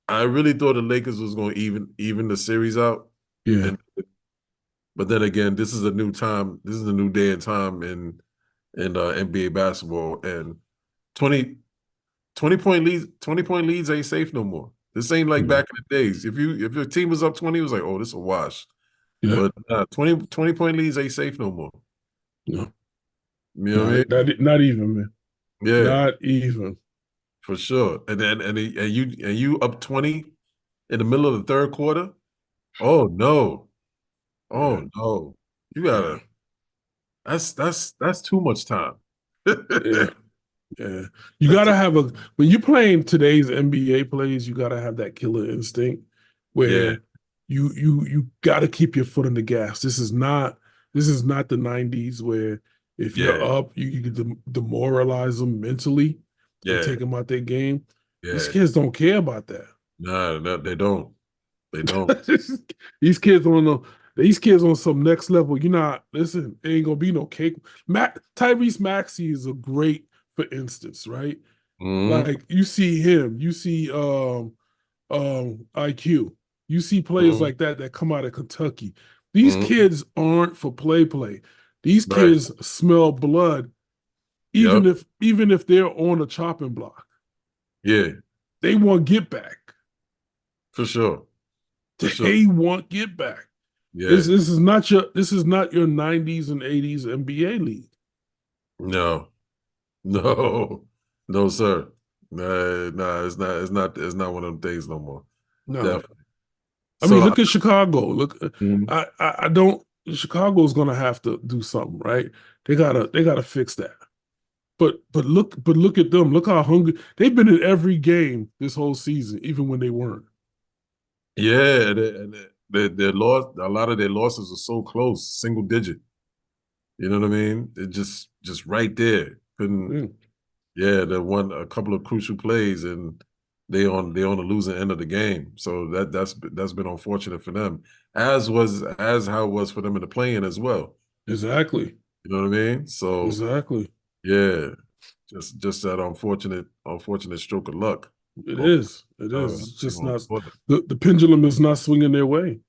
I really thought the Lakers was going to even the series out. Yeah. And but then again, this is a new time. This is a new day and time in NBA basketball. And 20, 20 point leads ain't safe no more. This ain't like back in the days. If your team was up 20, it was like, oh, this is a wash. Yeah. But 20 point leads ain't safe no more. No. You know what I mean? Not even, man. Yeah, Not even. for sure. And then and you up 20 in the middle of the third quarter. Oh no. Oh Yeah. no. You gotta that's too much time. Yeah. Yeah. You gotta have when you're playing today's NBA plays, you gotta have that killer instinct Yeah, where you gotta keep your foot on the gas. This is not the 90s where if you're yeah, up, you can demoralize them mentally and yeah, take them out their game. These yeah. kids don't care about that. No, no, they don't. They don't. These kids on the these kids on some next level. You're not listen. It ain't gonna be no cake. Tyrese Maxey is a great, for instance, right? Mhm, Like you see him, you see IQ, you see players mhm, like that come out of Kentucky. These mhm. kids aren't for play. These Right. kids smell blood, Yep. even if they're on a chopping block. Yeah, They want get back. for sure. For sure. They want get back. This Yeah. this is not your 90s and 80s NBA league. No. No. No, sir. Nah, nah, it's not one of them things no more. No. Definitely. I mean, So look at Chicago. Look, mhm. I don't. Chicago's gonna have to do something, right? They gotta fix that. But look at them. Look how hungry they've been in every game this whole season, even when they weren't. Yeah, their loss, a lot of their losses are so close, single digit. You know what I mean? They're just right there. Couldn't Mm, Yeah, they won a couple of crucial plays and they on the losing end of the game. So that's been unfortunate for them. As how it was for them in the playing as well. exactly. You know what I mean? So Exactly. yeah, just that unfortunate stroke of luck. It Going, is. It is. It's just going not forward. the pendulum is not swinging their way.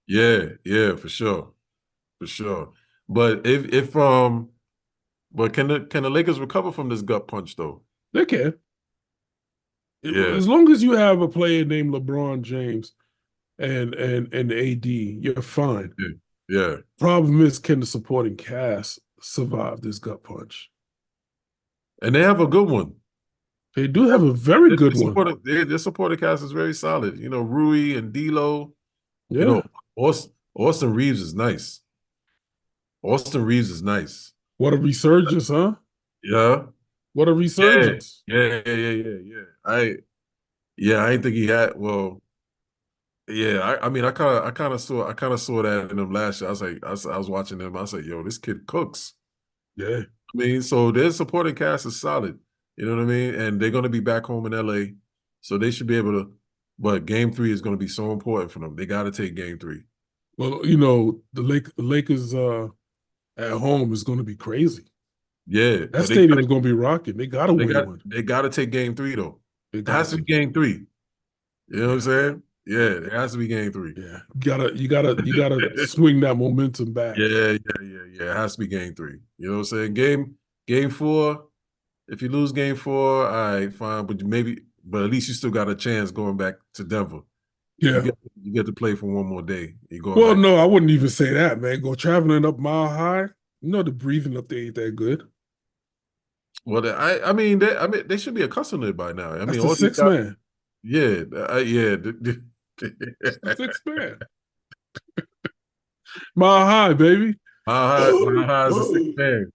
Yeah, yeah, for sure. For sure. But but can the Lakers recover from this gut punch though? They can. Yeah, As long as you have a player named LeBron James and AD, you're fine. yeah, yeah. Problem is, can the supporting cast survive this gut punch? And they have a good one. They do have a very good one. Their supporting cast is very solid. You know, Rui and D'Lo. You Yeah. know, Austin Reeves is nice. Austin Reeves is nice. What a resurgence, huh? Yeah, What a yeah, resurgence. I didn't think he had. Well, yeah. I mean, I kind of saw that in him last year. I was watching him. I was like, yo, this kid cooks. Yeah. I mean, so their supporting cast is solid. You know what I mean? And they're going to be back home in LA, so they should be able to. But Game 3 is going to be so important for them. They got to take Game 3. Well, the Lakers at home is going to be crazy. Yeah, That but stadium is going to be rocking. They got to they win got one. they got to take Game 3 though. They It has got to be to. Game 3. You know what I'm Yeah. saying? Yeah, it has to be Game 3. Yeah. You gotta swing that momentum back. Yeah. It has to be Game 3. You know what I'm saying? Game 4. If you lose Game 4, all right, fine. But at least you still got a chance going back to Denver. You Yeah. get you get to play for one more day. You're going Well, back. no, I wouldn't even say that, man. Go traveling up Mile High. The breathing up there ain't that good. Well, I mean they should be accustomed to it by now. I That's mean, the all these six guys, man. yeah, yeah. That's the six man. Mile High, baby. My high is a sick man.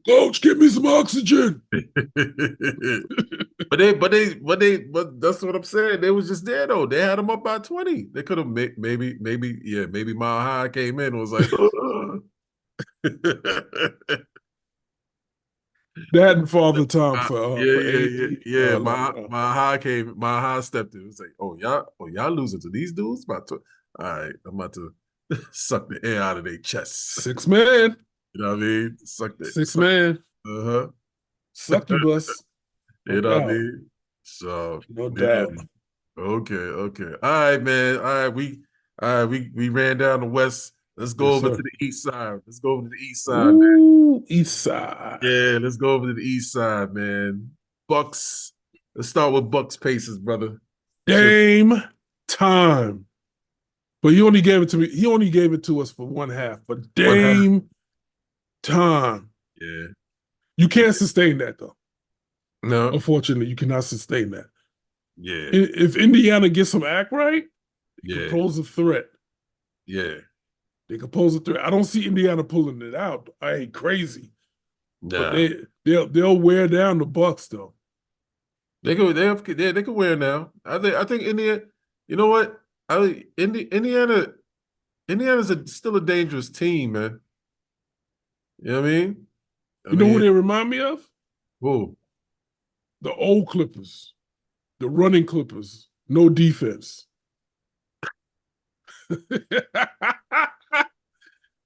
Coach, give me some oxygen. But that's what I'm saying. They was just there though. They had them up by 20. They could have maybe Mile High came in and was like, Dad and father time for AD. yeah. No. My high stepped in. It was like, y'all losing to these dudes? All right, I'm about to suck the air out of their chests. Six man. You know what I mean? Six man. Uh-huh. Succubus. You know what I mean? So No yeah. doubt. Okay. All right, man. We ran down the west. Let's go Yes, over sir. to the east side. Let's go over to the east side. Ooh, East Side. Yeah, let's go over to the east side, man. Bucks. Let's start with Bucks Pacers, brother. Game time. But he only gave it to me. He only gave it to us for one half. But Dame time. Yeah. You can't sustain that though. No. Unfortunately, you cannot sustain that. Yeah. If Indiana gets some act right, They Yeah. can pose a threat. Yeah. They can pose a threat. I don't see Indiana pulling it out. I ain't crazy, but Nah. they'll wear down the Bucks though. They could wear now. I think Indiana. You know what? Indiana's still a dangerous team, man. You know what I mean? You know who they remind me of? Who? The old Clippers, the running Clippers, no defense.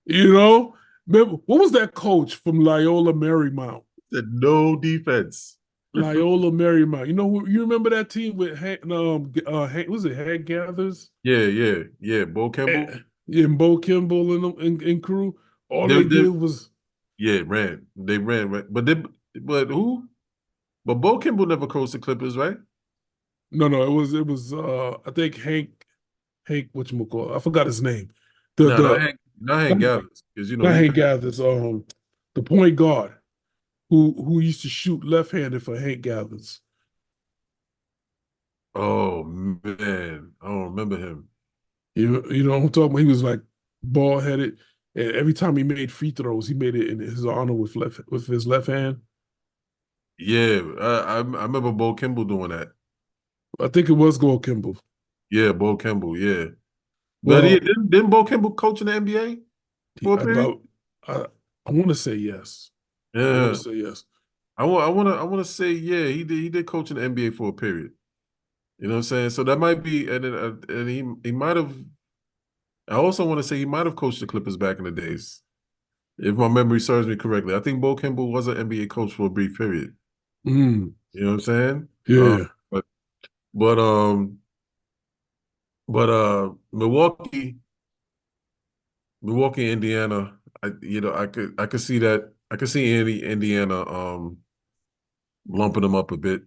You know, remember, what was that coach from Loyola Marymount? No defense. Loyola Marymount. You know who? You remember that team with was it Hank Gathers? Yeah. Bo Kimball. And Bo Kimball and crew. All They, they they, did was ran. They ran, right? But who? But Bo Kimball never coached the Clippers, right? no. It was I think Hank whatchamacallit, I forgot his name. No, The not Hank Gathers, because not he. Hank Gathers. The point guard who used to shoot left handed for Hank Gathers. Oh man, I don't remember him. You know what I'm talking about? He was like bald headed, and every time he made free throws, he made it in his honor with his left hand. Yeah, I remember Bo Kimball doing that. I think it was Gold Kimball. Yeah, Bo Kimball. Yeah, but Well, didn't Bo Kimball coach in the NBA for a period? I want to say yes. I want Yeah, to say yes. I want to say yeah. He did coach in the NBA for a period. You know what I'm saying? So that might be, and he might have. I also want to say he might have coached the Clippers back in the days, if my memory serves me correctly. I think Bo Kimball was an NBA coach for a brief period. Mm, You know what I'm saying? yeah. But but um but Milwaukee, Indiana. I could see that. I could see Indiana lumping them up a bit.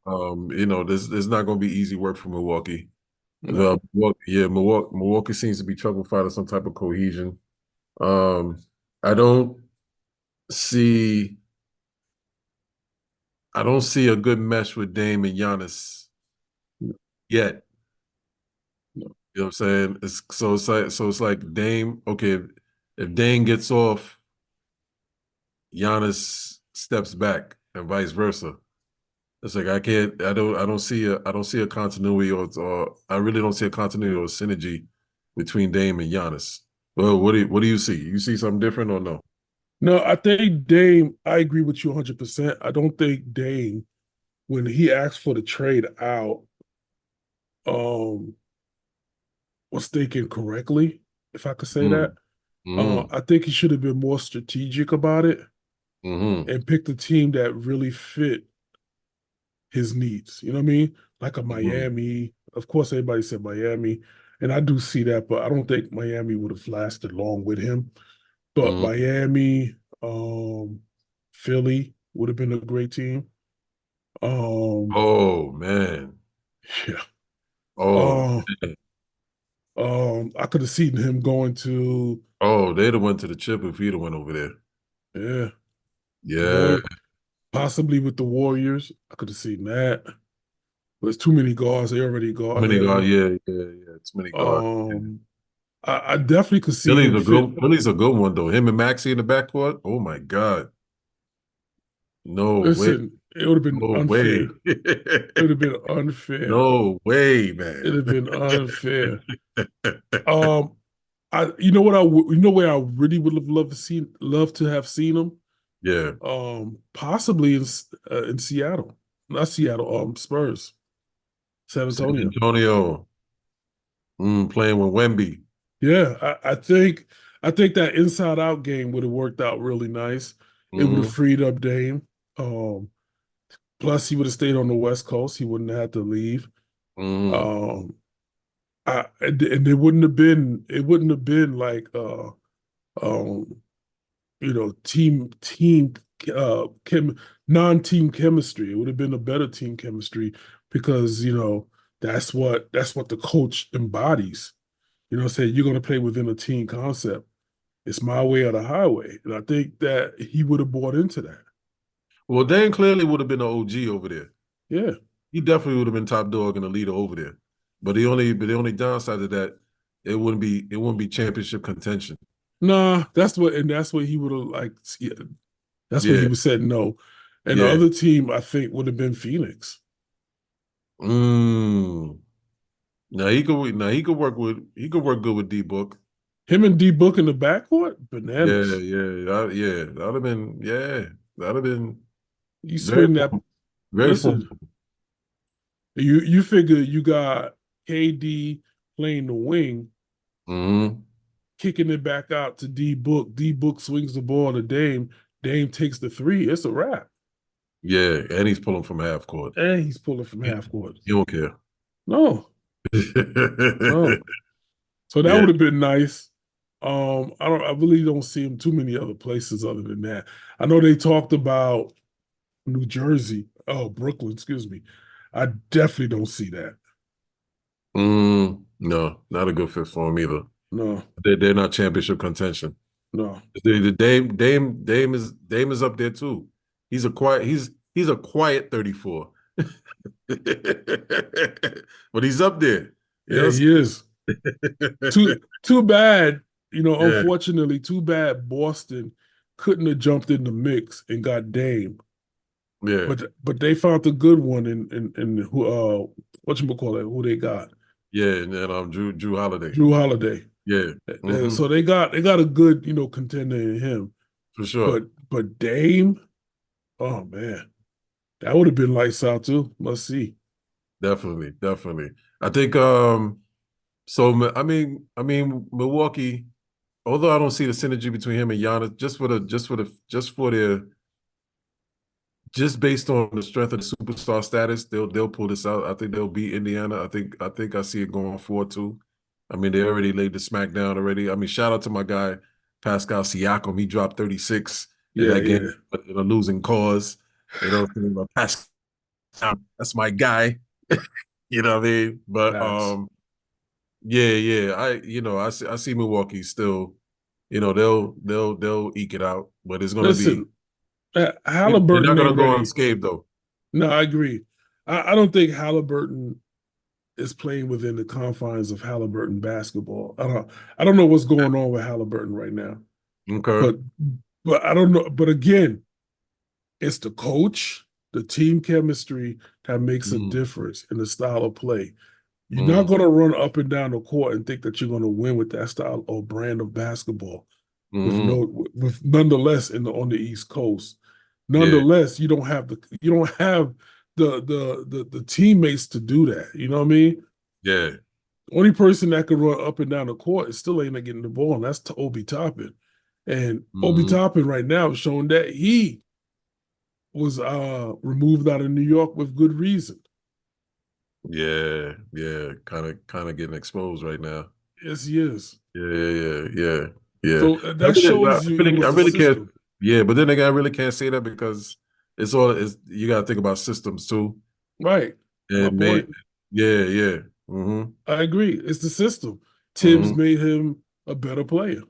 There's not going to be easy work for Milwaukee. No. Milwaukee seems to be trouble finding some type of cohesion. I don't see a good mesh with Dame and Giannis yet. No. You know what I'm saying? It's like Dame. Okay, if Dame gets off, Giannis steps back, and vice versa. It's like I don't see a continuity or I really don't see a continuity or synergy between Dame and Giannis. Well, what do you see? You see something different or no? No, I think Dame, I agree with you 100%. I don't think Dame, when he asked for the trade out, um, was thinking correctly, if I could say that. Mm-hmm. I think he should have been more strategic about it Mm-hmm. and picked a team that really fit his needs. You know what I mean? Like a Mm-hmm. Miami. Of course, everybody said Miami, and I do see that, but I don't think Miami would have lasted long with him. But Mm-hmm. Miami, Philly would have been a great team. Oh man. Yeah. Oh. Man. I could have seen him going to Oh, they'd have went to the chip if he'd have went over there. yeah, Yeah. Warrior, possibly with the Warriors. I could have seen that. There's too many guards. They already guard Many guard. heavy. Yeah. It's many guard. I definitely could see him fit. Philly's a good one though. Him and Maxey in the backcourt. Oh my God. No way. Listen, it would have been No way. unfair. It would have been unfair. No way, man. It'd have been unfair. You know what you know where I really would have loved to have seen him. Yeah. Possibly in Seattle, not Seattle. Spurs, San Antonio. San Antonio. Playing with Wemby. Yeah, I think that inside out game would have worked out really nice. It would have freed up Dame. Plus, he would have stayed on the West Coast. He wouldn't have had to leave. And it wouldn't have been like non-team chemistry. It would have been a better team chemistry because that's what the coach embodies. Saying you're going to play within a team concept. It's my way or the highway, and I think that he would have bought into that. Well, Dame clearly would have been an OG over there. Yeah, He definitely would have been top dog and a leader over there. But the only downside to that, it wouldn't be championship contention. Nah, that's what he would have liked. Yeah, that's what he Yeah, was said no. And the yeah. other team, I think, would have been Phoenix. Mm. Now he could work good with D Book. Him and D Book in the backcourt, Yeah, bananas. yeah. That'd have been You very swing that. very Listen, formidable. you figure you got KD playing the wing, Hmm. kicking it back out to D Book. D Book swings the ball to Dame. Dame takes the three. It's a wrap. Yeah, and he's pulling from half court. And he's pulling from He, half court. he don't care. No, no. So that Yeah. would have been nice. I really don't see him too many other places other than that. I know they talked about New Jersey. Oh, Brooklyn, excuse me. I definitely don't see that. No, not a good fit for him either. No, They're not championship contention. no. The Dame is up there too. He's a quiet 34. But he's up there. Yeah, he is. Too bad, Yeah, unfortunately, too bad Boston couldn't have jumped in the mix and got Dame. yeah, But they found the good one in who whatchamacallit, who they got. yeah. And then Drew Holiday. Drew Holiday. Yeah, So they got a good, contender in him. for sure. But Dame, oh man, that would have been lights out too. Must see. Definitely. I think so Milwaukee, although I don't see the synergy between him and Giannis, just based on the strength of the superstar status, they'll pull this out. I think they'll beat Indiana. I see it going 4-2. I mean, they already laid the smackdown already. I mean, shout out to my guy Pascal Siakam. He dropped 36 in Yeah, that yeah. game in a losing cause. You know what I'm saying? But Pascal, that's my guy. You know what I mean? But Facts. yeah. I see Milwaukee still. They'll eke it out, but it's gonna be. Listen, They're Halliburton not gonna ain't go ready. unscathed though. No, I agree. I don't think Halliburton is playing within the confines of Halliburton basketball. I don't know what's going on with Halliburton right now. Okay. But I don't know. But again, it's the coach, the team chemistry that makes a difference in the style of play. You're not going to run up and down the court and think that you're going to win with that style or brand of basketball. With nonetheless on the East Coast, nonetheless you don't have the teammates to do that. You know what I mean? Yeah. Only person that can run up and down the court is still ain't getting the ball, and that's Obi Toppin. And Obi Toppin right now is showing that he was removed out of New York with good reason. Yeah. Kind of getting exposed right now. Yes, he is. Yeah. So that shows you I really can't. system. Yeah, but then again, I really can't say that because you got to think about systems too. Right. And yeah. I agree. It's the system. Tibbs made him a better player.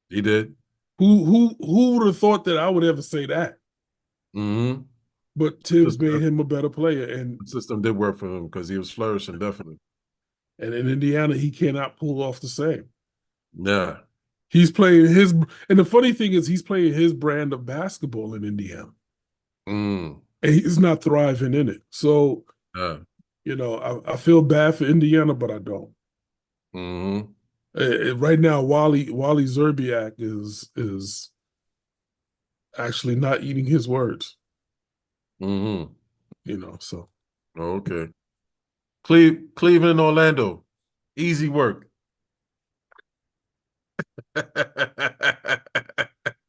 He did. Who would have thought that I would ever say that? But Tibbs made him a better player, and the system did work for him because he was flourishing definitely. And in Indiana, he cannot pull off the same. Yeah. He's playing and the funny thing is he's playing his brand of basketball in Indiana. And he's not thriving in it. So, I feel bad for Indiana, but I don't. Right now, Wally Zerbiak is actually not eating his words. So. Okay. Cleveland, Orlando. Easy work.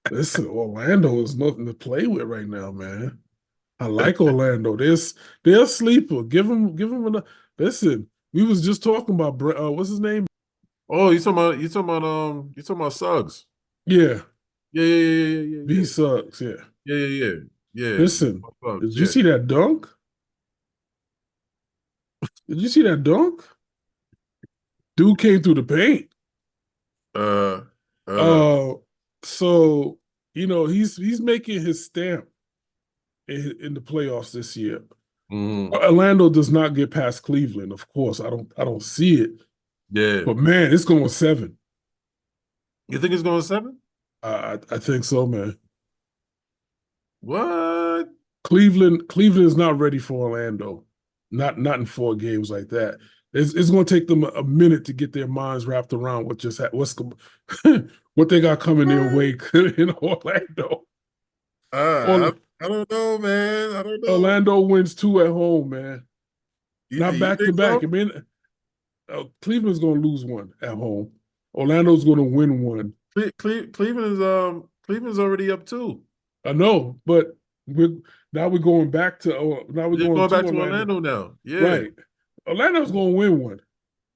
Listen, Orlando is nothing to play with right now, man. I like Orlando. They're a sleeper. Give them enough. Listen, we was just talking about what's his name? Oh, you talking about Suggs? Yeah. Yeah. B Suggs. Yeah. Yeah. Listen, did you see that dunk? Did you see that dunk? Dude came through the paint. So he's making his stamp in the playoffs this year. Orlando does not get past Cleveland. Of course, I don't see it. Yeah. But man, it's going 7. You think it's going 7? I think so, man. What? Cleveland is not ready for Orlando. Not in 4 games like that. It's going to take them a minute to get their minds wrapped around what they got coming their way in Orlando. I don't know, man. I don't know. Orlando wins 2 at home, man. Not back to back. So? I mean, Cleveland's going to lose 1 at home. Orlando's going to win 1. Cleveland's already up 2. I know, but we're going back to Orlando now. Yeah, right. Orlando's going to win 1.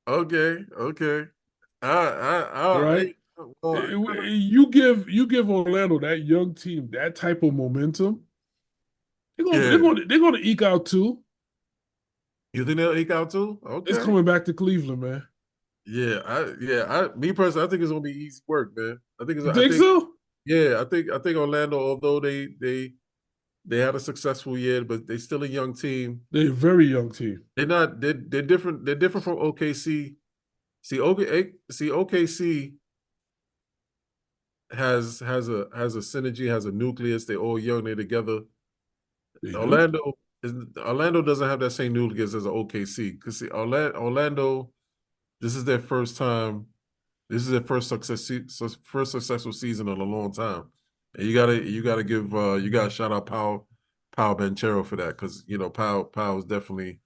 Okay. Right. You give Orlando, that young team, that type of momentum. They're going to eke out 2. You think they'll eke out 2? Okay. It's coming back to Cleveland, man. Me personally, I think it's gonna be easy work, man. I think so? Yeah, I think Orlando, although they had a successful year, but they're still a young team. They're a very young team. They're different. They're different from OKC. See, OKC has a synergy, has a nucleus. They're all young. They're together. Orlando doesn't have that same nucleus as an OKC, because see, Orlando, this is their first time. This is their first successful season in a long time, and you gotta give shout out Paolo Banchero for that, because Paolo is definitely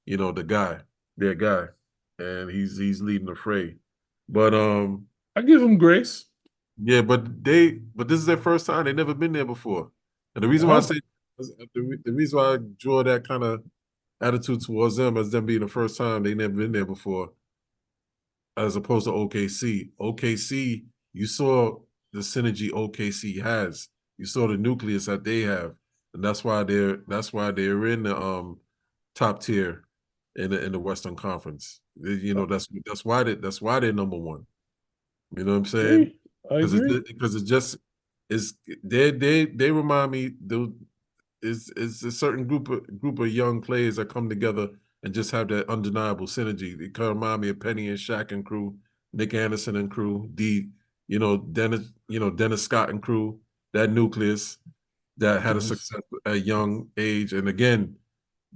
their guy, and he's leading the fray. But I give him grace. Yeah, but this is their first time. They've never been there before, and the reason why I say the reason why I draw that kind of attitude towards them as them being the first time, they never been there before, as opposed to OKC. OKC, you saw the synergy OKC has. You saw the nucleus that they have, and that's why they're in the top tier in the Western Conference. That's why they're number 1. You know what I'm saying? Because they remind me it's a certain group of young players that come together and just have that undeniable synergy. They kind of remind me of Penny and Shaq and crew, Nick Anderson and crew, Dennis Scott and crew, that nucleus that had a success at a young age. And again,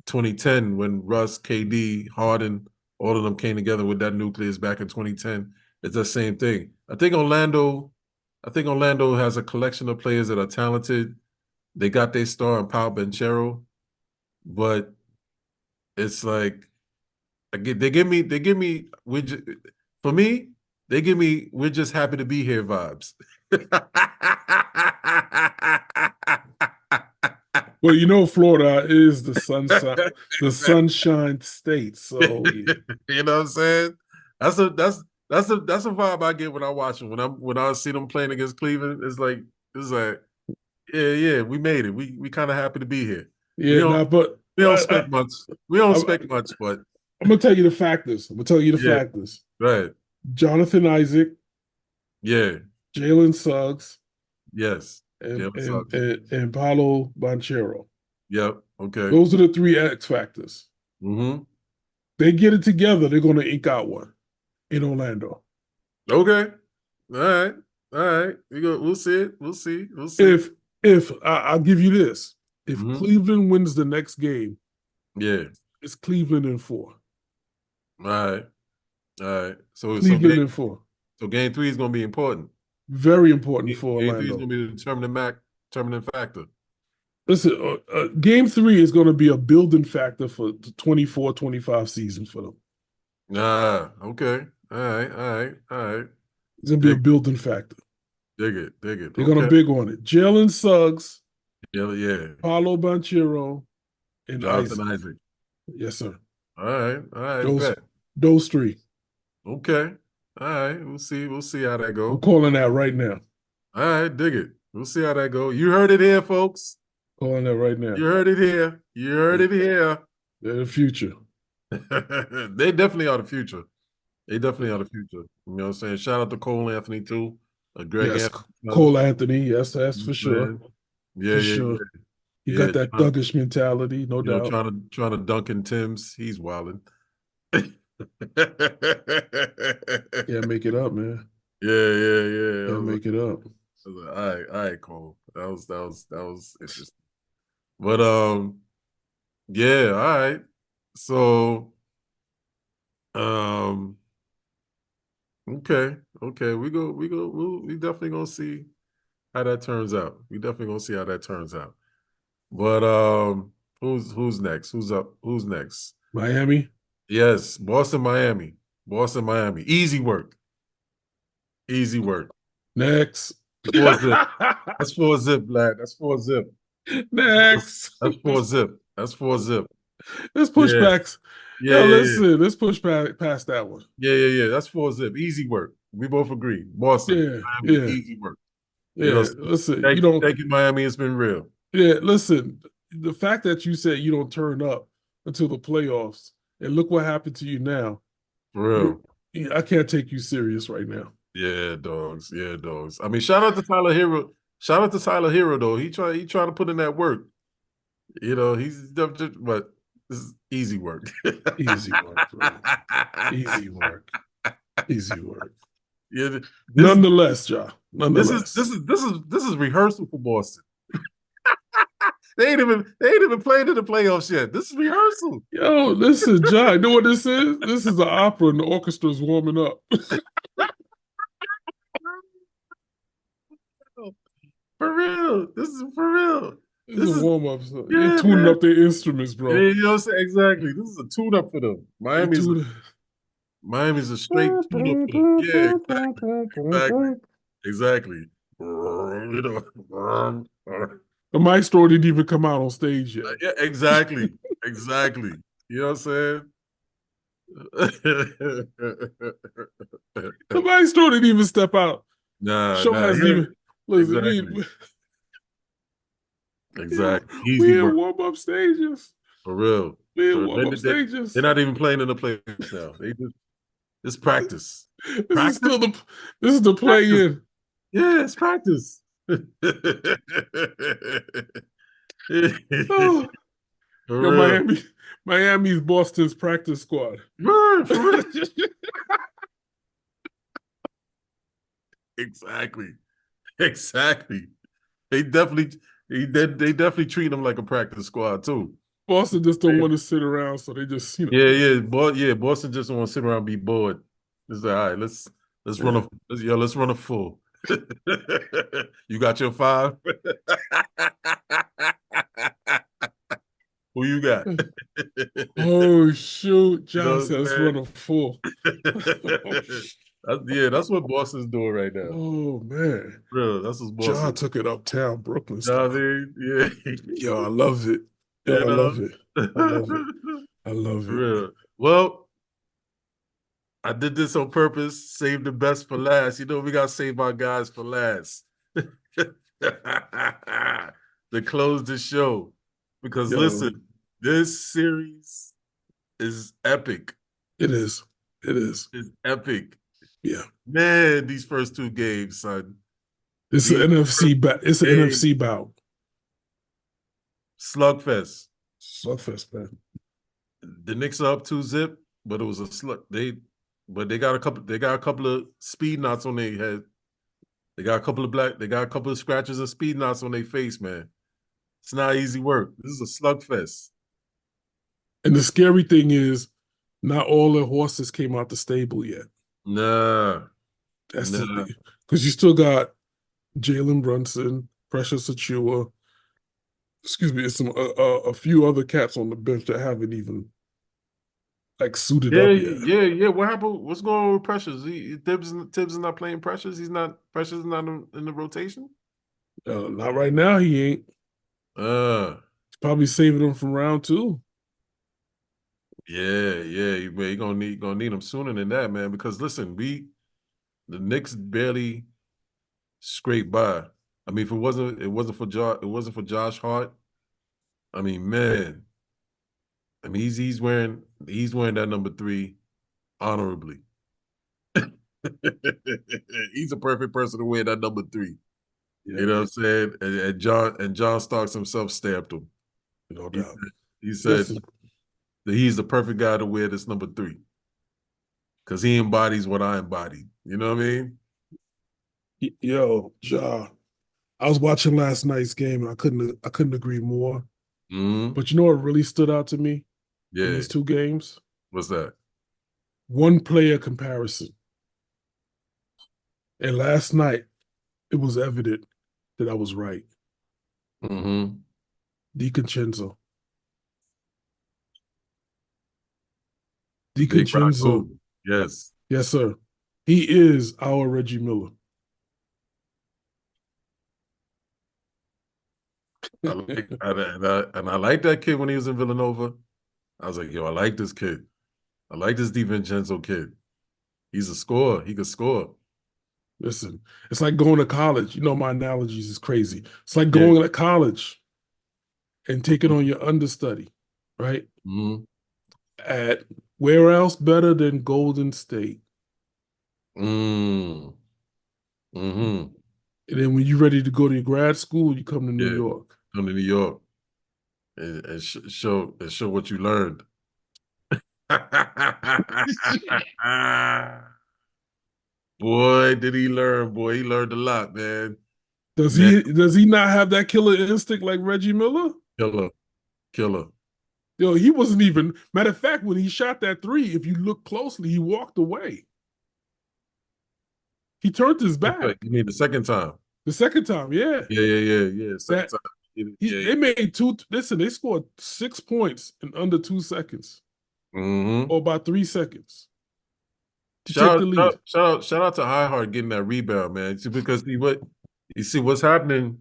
2010, when Russ, KD, Harden, all of them came together with that nucleus back in 2010, it's the same thing. I think Orlando has a collection of players that are talented. They got their star in Paolo Banchero, but it's like they give me we're just happy to be here vibes. Well, Florida is the sunshine state, so you know what I'm saying? That's a vibe I get when I watch them. When I see them playing against Cleveland, it's like yeah, we made it. We kind of happy to be here. Yeah, but we don't expect much. We don't expect much, but I'm gonna tell you the factors. Factors. Right. Jonathan Isaac. Yeah. Jalen Suggs. Yes. And Paolo Banchero. Yep. Okay. Those are the 3 X factors. Mm-hmm. They get it together, they're gonna ink out 1 in Orlando. Okay. All right. We'll see it. We'll see. If I'll give you this. If Cleveland wins the next game, it's Cleveland in 4. All right. So Cleveland in 4. So game 3 is going to be important. Very important for Orlando. Game 3 is going to be the determining factor. Listen, game 3 is going to be a building factor for the 24-25 season for them. Okay. All right. It's going to be a building factor. Dig it. They're going to big on it. Jalen Suggs. Yeah. Paolo Banchero. And Isaac. Yes, sir. All right. Those 3. Okay. All right. We'll see how that goes. I'm calling that right now. All right. Dig it. We'll see how that goes. You heard it here, folks. Calling that right now. You heard it here. They're the future. They definitely are the future. You know what I'm saying? Shout out to Cole Anthony, too. Cole Anthony. Yes, that's for sure. Yeah. He Yeah, got that thuggish mentality, no doubt. trying to dunk in Tim's. He's wilding. Can't make it up, man. Yeah. Can't make it up. I was like, all right, Cole. That was interesting. But yeah, all right. So um okay. We definitely gonna see how that turns out. We definitely gonna see how that turns out. But who's next? Who's up? Who's next? Miami. Yes, Boston, Miami. Boston, Miami. Easy work. Easy work. Next. 4-zip. That's 4-zip, lad. That's 4-zip. Next. That's 4-zip. That's 4-zip. Let's push Yeah. back. Yeah, Listen, let's push past that one. Yeah. That's 4-zip. Easy work. We both agree. Boston, Miami, easy work. Yeah, listen, thank you, Miami. It's been real. Yeah, listen, the fact that you said you don't turn up until the playoffs, and look what happened to you now. For real. I can't take you serious right now. Yeah, dogs. Yeah, dogs. I mean, shout out to Tyler Hero. Shout out to Tyler Hero though. He tried to put in that work. You know, but this is easy work. Easy work, bro. Easy work. Easy work. Yeah. Nonetheless, Ja. Nonetheless. This is rehearsal for Boston. They ain't even played in the playoffs yet. This is rehearsal. Yo, listen, Ja, you know what this is? This is an opera and the orchestra's warming up. For real. This is for real. This is a warm-up. So yeah, they're tuning up their instruments, bro. Yeah, you know what I'm saying? Exactly. This is a tune-up for them. Miami's a straight tune-up for them. Yeah, exactly. You know. The maestro didn't even come out on stage yet. Yeah, exactly. Exactly. You know what I'm saying? The maestro didn't even step out. Show hasn't even. Listen, exactly. We in warm-up stages. For real. We in warm-up stages. They're not even playing in the playoffs now. It's practice. This is the play-in. Yeah, it's practice. Miami's Boston's practice squad. Exactly. They definitely treat them like a practice squad too. Boston just don't want to sit around, so they just Boston just don't want to sit around and be bored. It's like, all right, let's run a full. You got your 5? Who you got? Oh shoot, John said let's run a full. That's what Boston's doing right now. Oh man, bro, that's what Boston. John took it uptown, Brooklyn. Yeah. Yo, I love it. Yo, I love it. I love it. Real. Well, I did this on purpose. Save the best for last. You know, we gotta save our guys for last. To close the show. Because listen, this series is epic. It is. It's epic. Yeah. Man, these first 2 games, son. It's an NFC bout. Slugfest. Slugfest, man. The Knicks are up 2-zip, but it was a slug. They got a couple of speed knots on their head. They got a couple of scratches and speed knots on their face, man. It's not easy work. This is a slugfest. And the scary thing is, not all the horses came out the stable yet. Nah. That's the thing. Because you still got Jalen Brunson, Precious Achua. Excuse me, some a few other cats on the bench that haven't even suited up yet. Yeah. What happened? What's going on with Precious? Tibbs is not playing Precious. Precious is not in the rotation. Not right now. He ain't. He's probably saving him from round 2. Yeah. You're gonna need him sooner than that, man. Because listen, the Knicks barely scraped by. I mean, if it wasn't for Josh Hart. I mean, man. I mean, he's wearing that number 3 honorably. He's a perfect person to wear that number 3. You know what I'm saying? And John Starks himself stamped him. no He doubt. said, he said Listen, that he's the perfect guy to wear this number 3 because he embodies what I embody. You know what I mean? yo, Ja, I was watching last night's game and I couldn't agree more. Hmm. But you know what really stood out to me in Yeah. these two games? What's that? One player comparison. And last night, it was evident that I was right. Mm-hmm. DiCincenzo. Big Rock DiCincenzo. Gold. Yes. Yes, sir. He is our Reggie Miller. And I like that kid when he was in Villanova. I was like, yo, I like this kid. I like this DiVincenzo kid. He's a scorer. He could score. Listen, it's like going to college. You know, my analogies is crazy. It's like Yeah. going to college and taking on your understudy, right? Mm-hmm. At where else better than Golden State? Mm. Mm-hmm. And then when you're ready to go to your grad school, you come to New Yeah. York. Come to New York and show what you learned. Boy, did he learn, boy. He learned a lot, man. Does Man, he not have that killer instinct like Reggie Miller? killer, killer. Yo, he wasn't even matter of fact, when he shot that three, if you look closely, he walked away. He turned his back. You mean the second time? The second time, yeah. Yeah. Second time. They made two. Listen, they scored 6 points in under 2 seconds, Mm-hmm. or about 3 seconds to take the lead. Shout out to Highheart getting that rebound, man. See, because what's happening.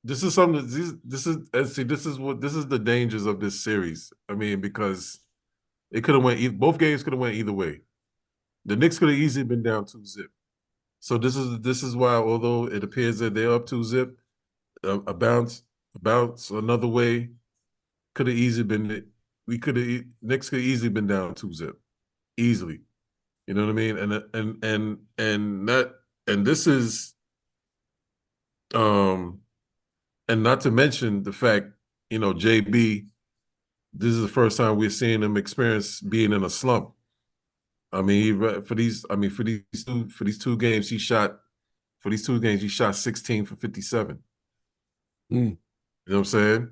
This is something. This is the dangers of this series. I mean, because it could have both games could have went either way. The Knicks could have easily been down 2-0. So this is why, although it appears that they're up 2-0, a bounce another way could have easily been. Knicks could have easily been down 2-0, easily. You know what I mean? And this is and not to mention the fact, JB, this is the first time we're seeing him experience being in a slump. I mean, for these two games, he shot 16 for 57. You know what I'm saying?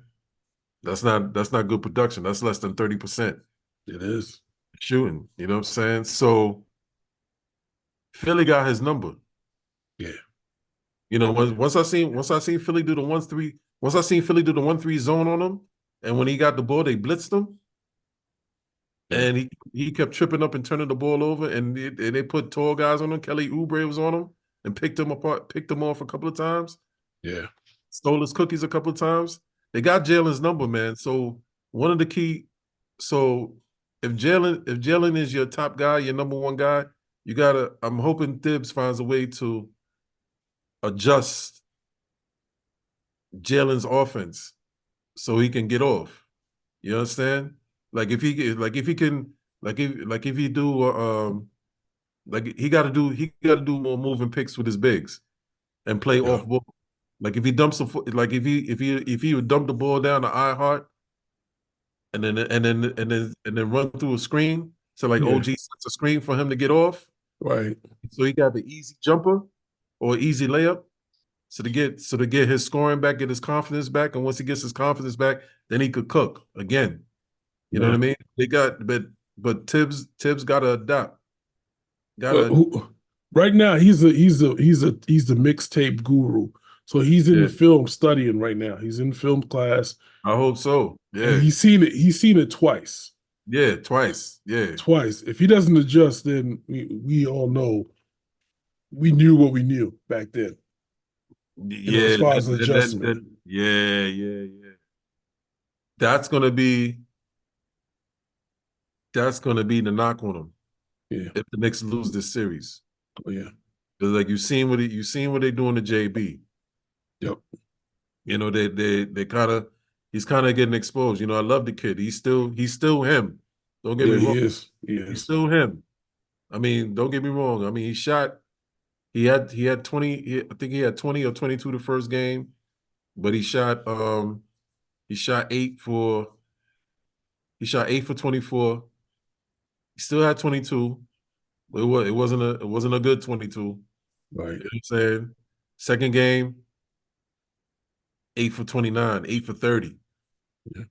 That's not good production. That's less than 30%. It is shooting. You know what I'm saying? So Philly got his number. Yeah. Once I seen Philly do the 1-3, once I seen Philly do the 1-3 zone on him, and when he got the ball, they blitzed him. Yeah. And he kept tripping up and turning the ball over, and they put tall guys on him. Kelly Oubre was on him and picked him off a couple of times. Yeah. Stole his cookies a couple of times. They got Jalen's number, man. So one of the key, so if Jalen is your top guy, your number one guy, I'm hoping Thibs finds a way to adjust Jalen's offense so he can get off. You understand? Like if he do he got to do more moving picks with his bigs and play off ball. Like if he dumps if he would dump the ball down to iHeart and then run through a screen, so like OG sets a screen for him to get off. Right. So he got the easy jumper or easy layup. So to get his scoring back, get his confidence back, and once he gets his confidence back, then he could cook again. You know what I mean? They got, but Tibbs got to adapt. Right now, he's the mixtape guru. So he's in the film studying right now. He's in film class. I hope so. Yeah, and he's seen it twice. Yeah, twice. Yeah, twice. If he doesn't adjust, then we all know we knew what we knew back then. Yeah, as far as adjustment. Yeah. That's gonna be the knock on him. Yeah. If the Knicks lose this series. Oh yeah. Because like you seen what they're doing to JB. Yep. He's kind of getting exposed. I love the kid. He's still him. Don't get me wrong. He is. He's still him. I mean, don't get me wrong. I mean, he shot He had 20. I think he had 20 or 22 the first game, but he shot 8 for 24. He still had 22. But it wasn't a good 22. Right. You know what I'm saying? Second game, 8 for 29, 8 for 30. Yeah.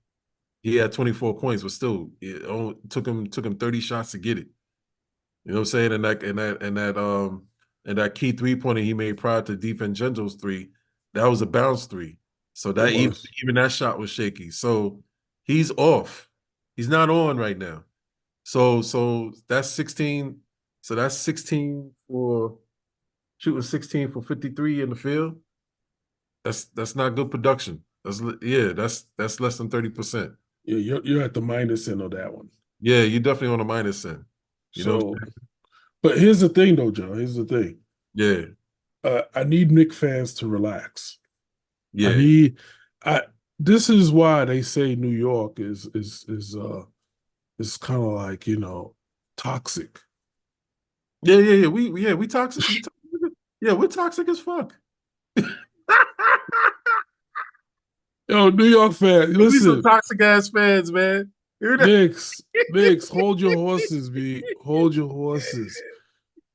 He had 24 points, but still it only took him 30 shots to get it. You know what I'm saying? And that key 3-pointer he made prior to DiVincenzo's three, that was a bounce three. So that even that shot was shaky. So he's off. He's not on right now. So that's 16. So that's 16 for shooting 16 for 53 in the field. That's not good production. That's less than 30%. Yeah, you're at the minus end of that one. Yeah, you're definitely on the minus end. You know, but here's the thing, though, Joe. Here's the thing. Yeah. I need Knicks fans to relax. Yeah. This is why they say New York is kind of like, toxic. Yeah. We toxic. Yeah, we're toxic as fuck. Yo, New York fans, listen. We some toxic ass fans, man. Knicks, hold your horses, B. Hold your horses.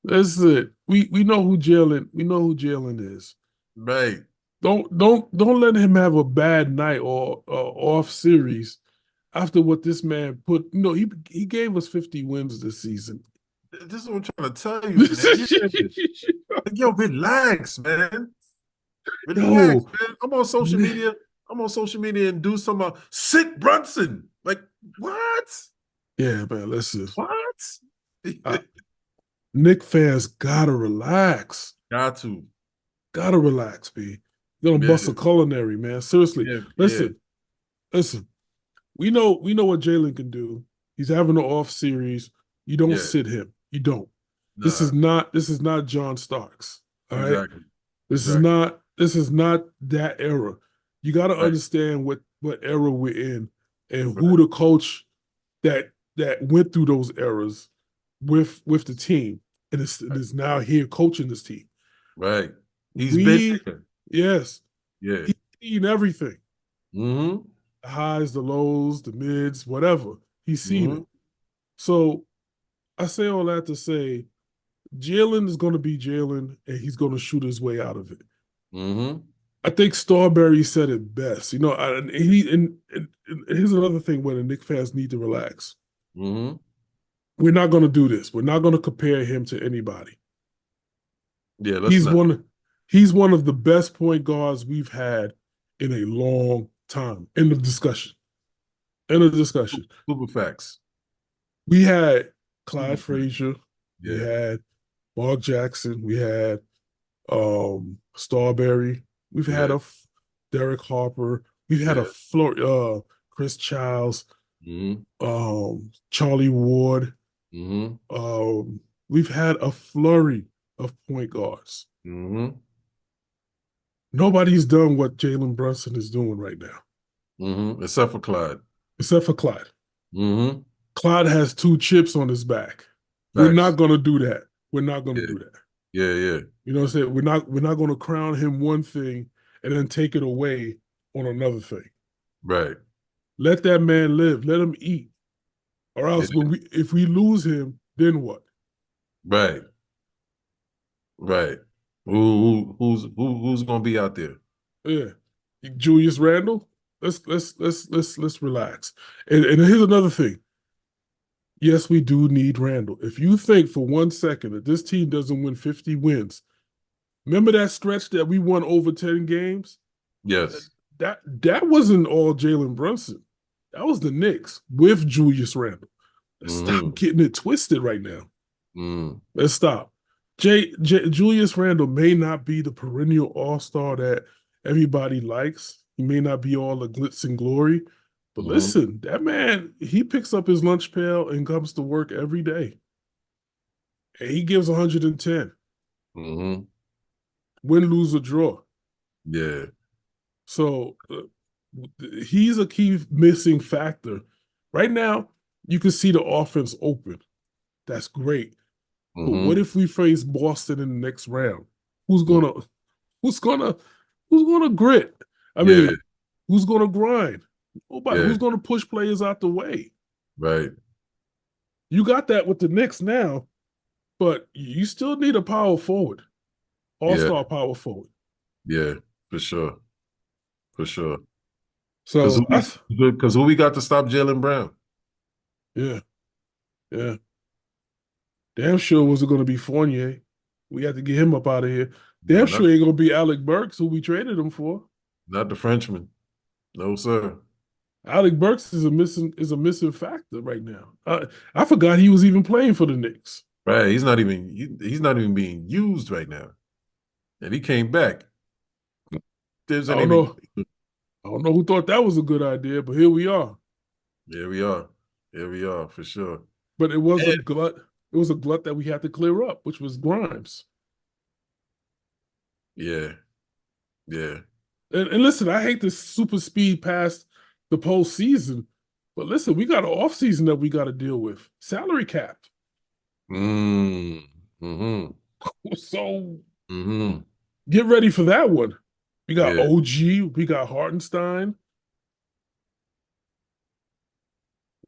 Listen, we know who Jalen is. Right. Don't let him have a bad night or off series after what this man put. He gave us 50 wins this season. This is what I'm trying to tell you, man. Yo, relax, man. Relax, man. I'm on social media and do some sit Brunson. Like, what? Yeah, man, listen. What? Knicks fans gotta relax. Gotta relax, B. You're gonna bust a culinary, man. Seriously. Listen. We know what Jalen can do. He's having an off series. You don't sit him. You don't. Nah. This is not John Starks. All right. Exactly. This is not that era. You got to understand what era we're in and who the coach that went through those eras with the team and is now here coaching this team. Right. He's been there. Yes. Yeah. He's seen everything. Mm-hmm. The highs, the lows, the mids, whatever. He's seen it. So I say all that to say Jalen is going to be Jalen, and he's going to shoot his way out of it. Mm-hmm. I think Starberry said it best. And here's another thing where the Knicks fans need to relax. Mm-hmm. We're not going to do this. We're not going to compare him to anybody. Yeah, he's one of the best point guards we've had in a long time. End of discussion. Super facts. We had Clyde Frazier. Yeah. We had Mark Jackson. We had Starberry. We've had a Derek Harper. We've had a Chris Childs. Mm-hmm. Charlie Ward. Mm-hmm. We've had a flurry of point guards. Mm-hmm. Nobody's done what Jalen Brunson is doing right now. Mm-hmm. Except for Clyde. Mm-hmm. Clyde has 2 chips on his back. Facts. We're not going to do that. We're not going to do that. Yeah. You know what I'm saying? We're not going to crown him one thing and then take it away on another thing. Right. Let that man live. Let him eat. Or else if we lose him, then what? Right. Who's going to be out there? Yeah. Julius Randle? Let's relax. And here's another thing. Yes, we do need Randle. If you think for 1 second that this team doesn't win 50 wins, remember that stretch that we won over 10 games? Yes. That wasn't all Jalen Brunson. That was the Knicks with Julius Randle. Let's stop getting it twisted right now. Let's stop. Julius Randle may not be the perennial all-star that everybody likes. He may not be all the glitz and glory. But listen, that man, he picks up his lunch pail and comes to work every day. And he gives 110. Win, lose, or draw. Yeah. So he's a key missing factor. Right now, you can see the offense open. That's great. But what if we face Boston in the next round? Who's gonna grit? I mean, who's gonna grind? Nobody. Yeah. Who's gonna push players out the way? Right. You got that with the Knicks now, but you still need a power forward, all-star power forward. Yeah, for sure. For sure. So because who we got to stop Jaylen Brown? Yeah. Damn sure wasn't going to be Fournier. We had to get him up out of here. Damn sure ain't going to be Alec Burks, who we traded him for. Not the Frenchman. No, sir. Alec Burks is a missing factor right now. I forgot he was even playing for the Knicks. Right, he's not even being used right now, and he came back. I don't know who thought that was a good idea, but here we are. Here we are for sure. But it was a glut. It was a glut that we had to clear up, which was Grimes. Yeah. And listen, I hate this super speed past the postseason, but listen, we got an offseason that we got to deal with. Salary cap. So get ready for that one. We got OG, we got Hartenstein.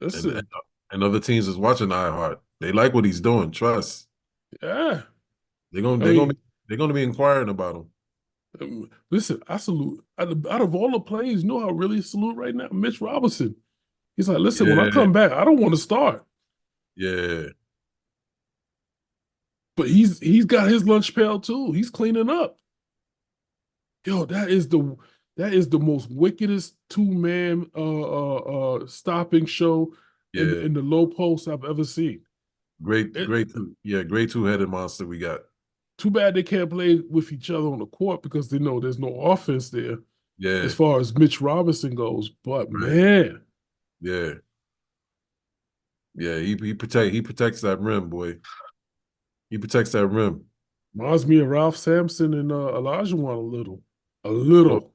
Listen. And other teams is watching iHeart. They like what he's doing. Trust. Yeah. They're gonna be inquiring about him. Listen, I salute out of all the players, you know how I really salute right now? Mitch Robinson. He's like, listen, when I come back, I don't want to start. Yeah. But he's got his lunch pail too. He's cleaning up. Yo, that is the most wickedest two-man stopping show in the low post I've ever seen. Great two-headed monster we got. Too bad they can't play with each other on the court because they know there's no offense there. Yeah. As far as Mitch Robinson goes, but man. Yeah. Yeah, he protects that rim, boy. He protects that rim. Reminds me of Ralph Sampson and Olajuwon a little.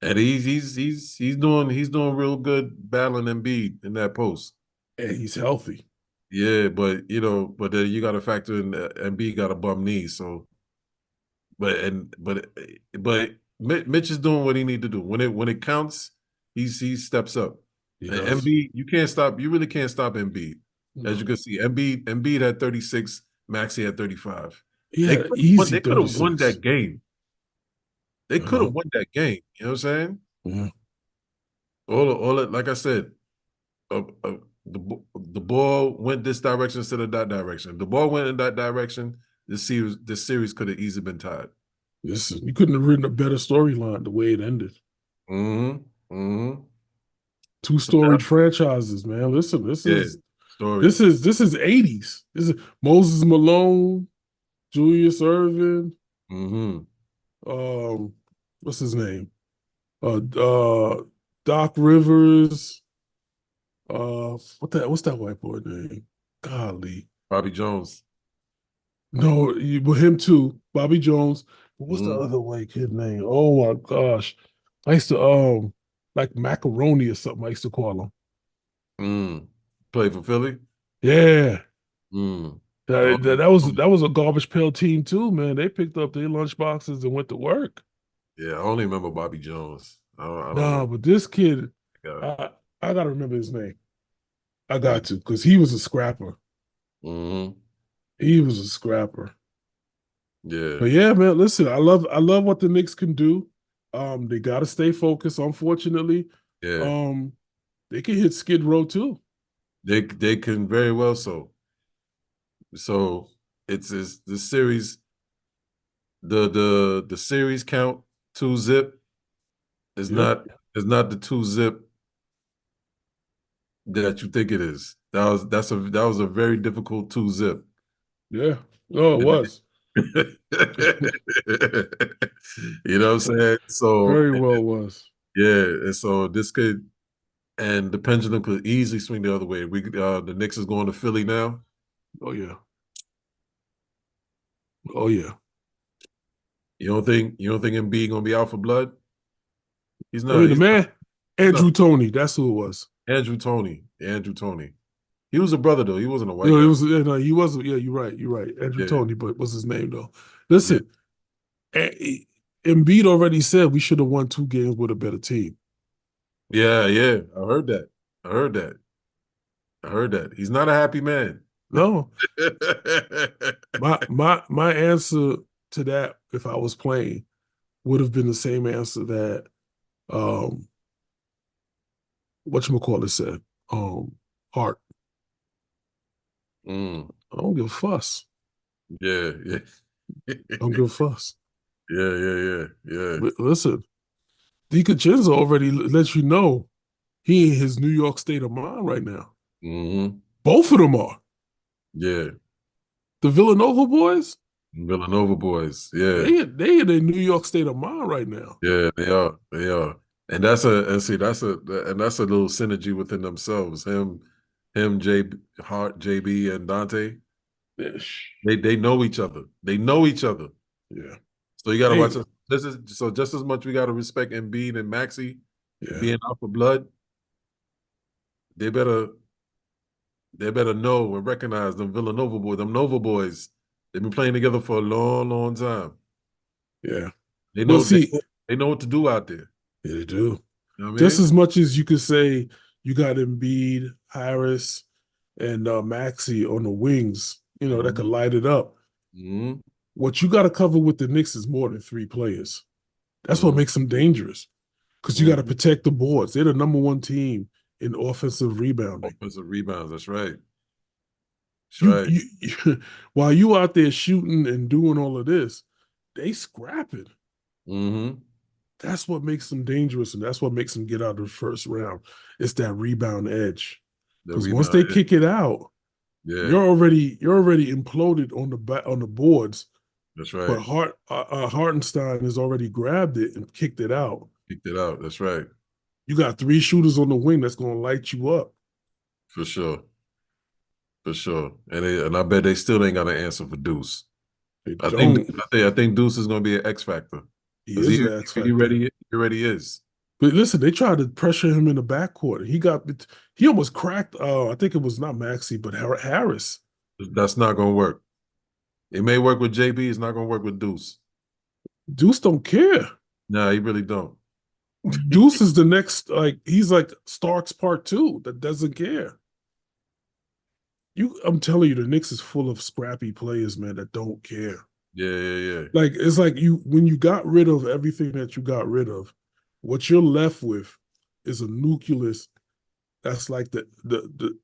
And he's doing real good battling Embiid in that post. And he's healthy. Yeah, but then you got to factor in Embiid got a bum knee, so. But Mitch is doing what he need to do when it counts. He steps up. And Embiid, you really can't stop Embiid. No. As you can see, Embiid had 36, Maxey had 35. Yeah, they could have won that game. They could have won that game. You know what I'm saying? Yeah. All like I said, the ball went this direction instead of that direction. The ball went in that direction. This series could have easily been tied. Listen, you couldn't have written a better storyline the way it ended. Two storied franchises, man. Listen, this is 80s. This is Moses Malone, Julius Erving. What's his name? Doc Rivers. What's that white boy name? Golly. Bobby Jones. No, with him too. Bobby Jones. But what's the other white kid name? Oh my gosh. I used to like macaroni or something I used to call him. Play for Philly? Yeah. That was a garbage pail team too, man. They picked up their lunch boxes and went to work. Yeah, I only remember Bobby Jones. I don't know. But this kid, I gotta remember his name. I got to, because he was a scrapper. He was a scrapper. Yeah. But yeah, man, listen, I love what the Knicks can do. They gotta stay focused, unfortunately. Yeah. They can hit Skid Row too. They can very well so. So it's the series, the series count 2-zip is not the 2-zip that you think it is. That was a very difficult 2-zip. Yeah. Oh, it was. You know what I'm saying? So very well was. Yeah, and so and the pendulum could easily swing the other way. The Knicks is going to Philly now. Oh yeah. Oh yeah. You don't think Embiid gonna be out for blood? He's not. The man, Andrew Toney. That's who it was. Andrew Toney. He was a brother though. He wasn't a white You know, guy. no, he wasn't. Yeah, you're right. You're right. Andrew Yeah. Toney, but what's his name though? Listen, Embiid already said we should have won 2 games with a better team. Yeah, yeah. I heard that. I heard that. I heard that. He's not a happy man. No, my answer to that, if I was playing, would have been the same answer that whatchamacallit said. Hart. Mm, I don't give a fuss. yeah, yeah. I don't give a fuss. Yeah. Listen, DiCincenzo already let you know he in his New York state of mind right now. Mm-hmm. Both of them are. Yeah. The Villanova boys, Villanova boys. Yeah. they in their New York state of mind right now. Yeah, they are. They are. And that's a little synergy within themselves. Him, Hart, JB, and Dante. They know each other. They know each other. Yeah. So you gotta watch this. So just as much we gotta respect Embiid and Maxey being out for blood. They better know and recognize them Villanova boys, them Nova boys. They've been playing together for a long, long time. Yeah. They know see, they know what to do out there. Yeah, they do. You know what I mean? Just as much as you could say you got Embiid, Harris, and Maxey on the wings, that could light it up. Mm-hmm. What you got to cover with the Knicks is more than 3 players. That's what makes them dangerous, because you got to protect the boards. They're the #1 team in offensive rebounding. Offensive rebounds, that's right. That's right. While you out there shooting and doing all of this, they scrapping. Mm-hmm. That's what makes them dangerous, and that's what makes them get out of the first round. It's that rebound edge. Because once they kick it out, you're already imploded on the boards. That's right. But Hartenstein has already grabbed it and kicked it out. Kicked it out. That's right. You got 3 shooters on the wing that's going to light you up. For sure. For sure. And I bet they still ain't got an answer for Deuce. I think Deuce is going to be an X factor. He is an X factor. He already is. But listen, they tried to pressure him in the backcourt. He almost cracked. I think it was not Maxey, but Harris. That's not going to work. It may work with JB. It's not going to work with Deuce. Deuce don't care. No, he really don't. Deuce is the next, he's like Starks Part 2 that doesn't care. I'm telling you, the Knicks is full of scrappy players, man, that don't care. Yeah. It's like when you got rid of everything that you got rid of, what you're left with is a nucleus that's like the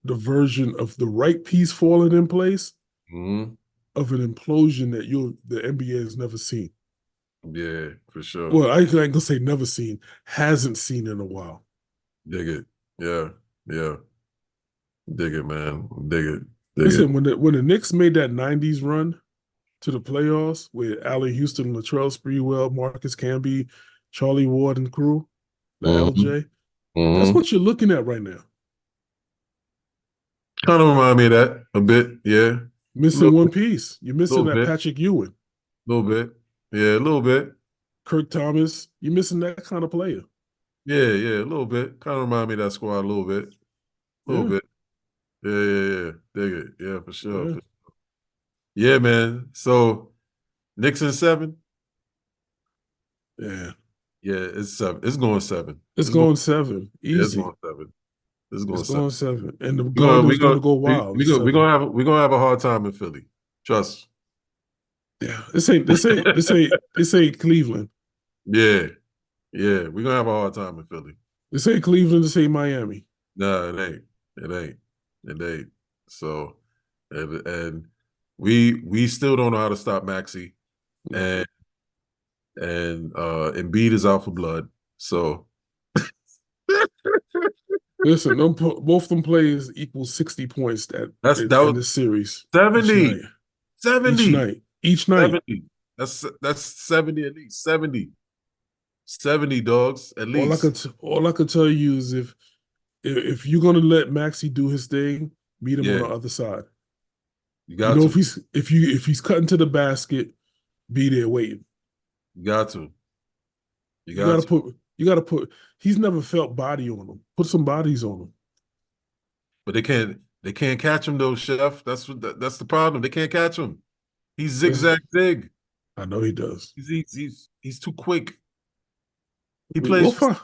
version of the right piece falling in place of an implosion that the NBA has never seen. Yeah, for sure. Well, I ain't gonna say never seen, hasn't seen in a while. Dig it. Yeah. Dig it, man. Dig it. Listen, when the Knicks made that 90s run to the playoffs with Allen Houston, Latrell Sprewell, Marcus Camby, Charlie Ward and crew, the LJ, that's what you're looking at right now. Kind of remind me of that a bit, yeah. Missing one piece. You're missing that Patrick Ewing. A little bit. Yeah, a little bit. Kirk Thomas. You're missing that kind of player. Yeah, a little bit. Kind of remind me of that squad a little bit. A little bit. Yeah. Dig it. Yeah, for sure. Yeah, man. So, Knicks in 7? Yeah. Yeah, it's 7. It's going 7. It's going 7. Easy. Yeah, it's going 7. It's going 7. And the Garden's going to go wild. We're gonna have a hard time in Philly. Trust. Yeah. This ain't Cleveland. Yeah. We're gonna have a hard time in Philly. This ain't Cleveland, this ain't Miami. No, it ain't. So and we still don't know how to stop Maxey. And Embiid is out for blood. So listen, both them players equal 60 points in this series. 70. 70. Each night. 70. That's 70 at least. 70. 70 dogs at least. All I could tell you is if you're gonna let Maxey do his thing, meet him on the other side. You got to. If he's cutting to the basket, be there waiting. You got to. You gotta put. He's never felt body on him. Put some bodies on him. But they can't. They can't catch him though, Chef. That's the problem. They can't catch him. He's Yeah, zigzag zig. I know he does. He's too quick. He We'll plays for find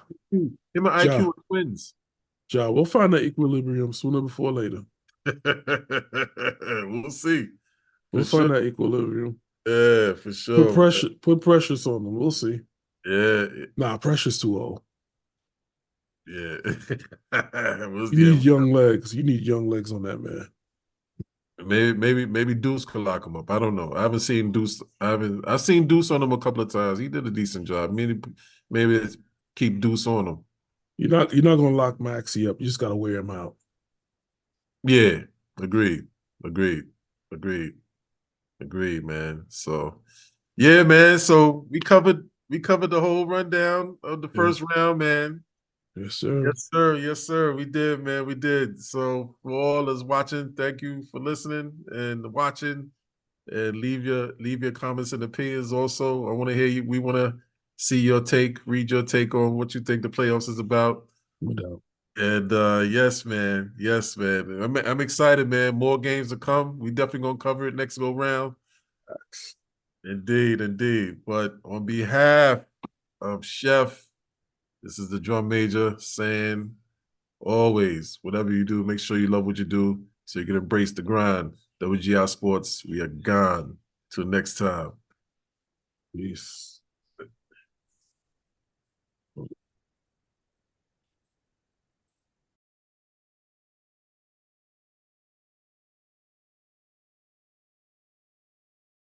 him and Ja. IQ are twins. Ja. We'll find that equilibrium sooner before later. We'll see. For We'll sure. find that equilibrium. Yeah, for sure. Put pressures on them. We'll see. Yeah, Nah, pressure's too old. yeah. You need young legs. You need young legs on that man. Maybe Deuce could lock him up. I don't know. I haven't seen Deuce. I've seen Deuce on him a couple of times. He did a decent job. Maybe it's keep Deuce on him. You're not gonna lock Maxey up. You just gotta wear him out. Yeah, agreed, man. So yeah, man. So we covered the whole rundown of the first round, man. Yes, sir. Yes, sir. Yes, sir. We did, man. We did. So for all that's watching, thank you for listening and watching. And leave your comments and opinions. Also, I want to hear you. We want to see your take, read your take on what you think the playoffs is about. No doubt. And yes, man. Yes, man. I'm excited, man. More games to come. We definitely gonna cover it next go round. Facts. Indeed. But on behalf of Chef, this is the drum major saying, always, whatever you do, make sure you love what you do so you can embrace the grind. WGR Sports, we are gone. Till next time. Peace.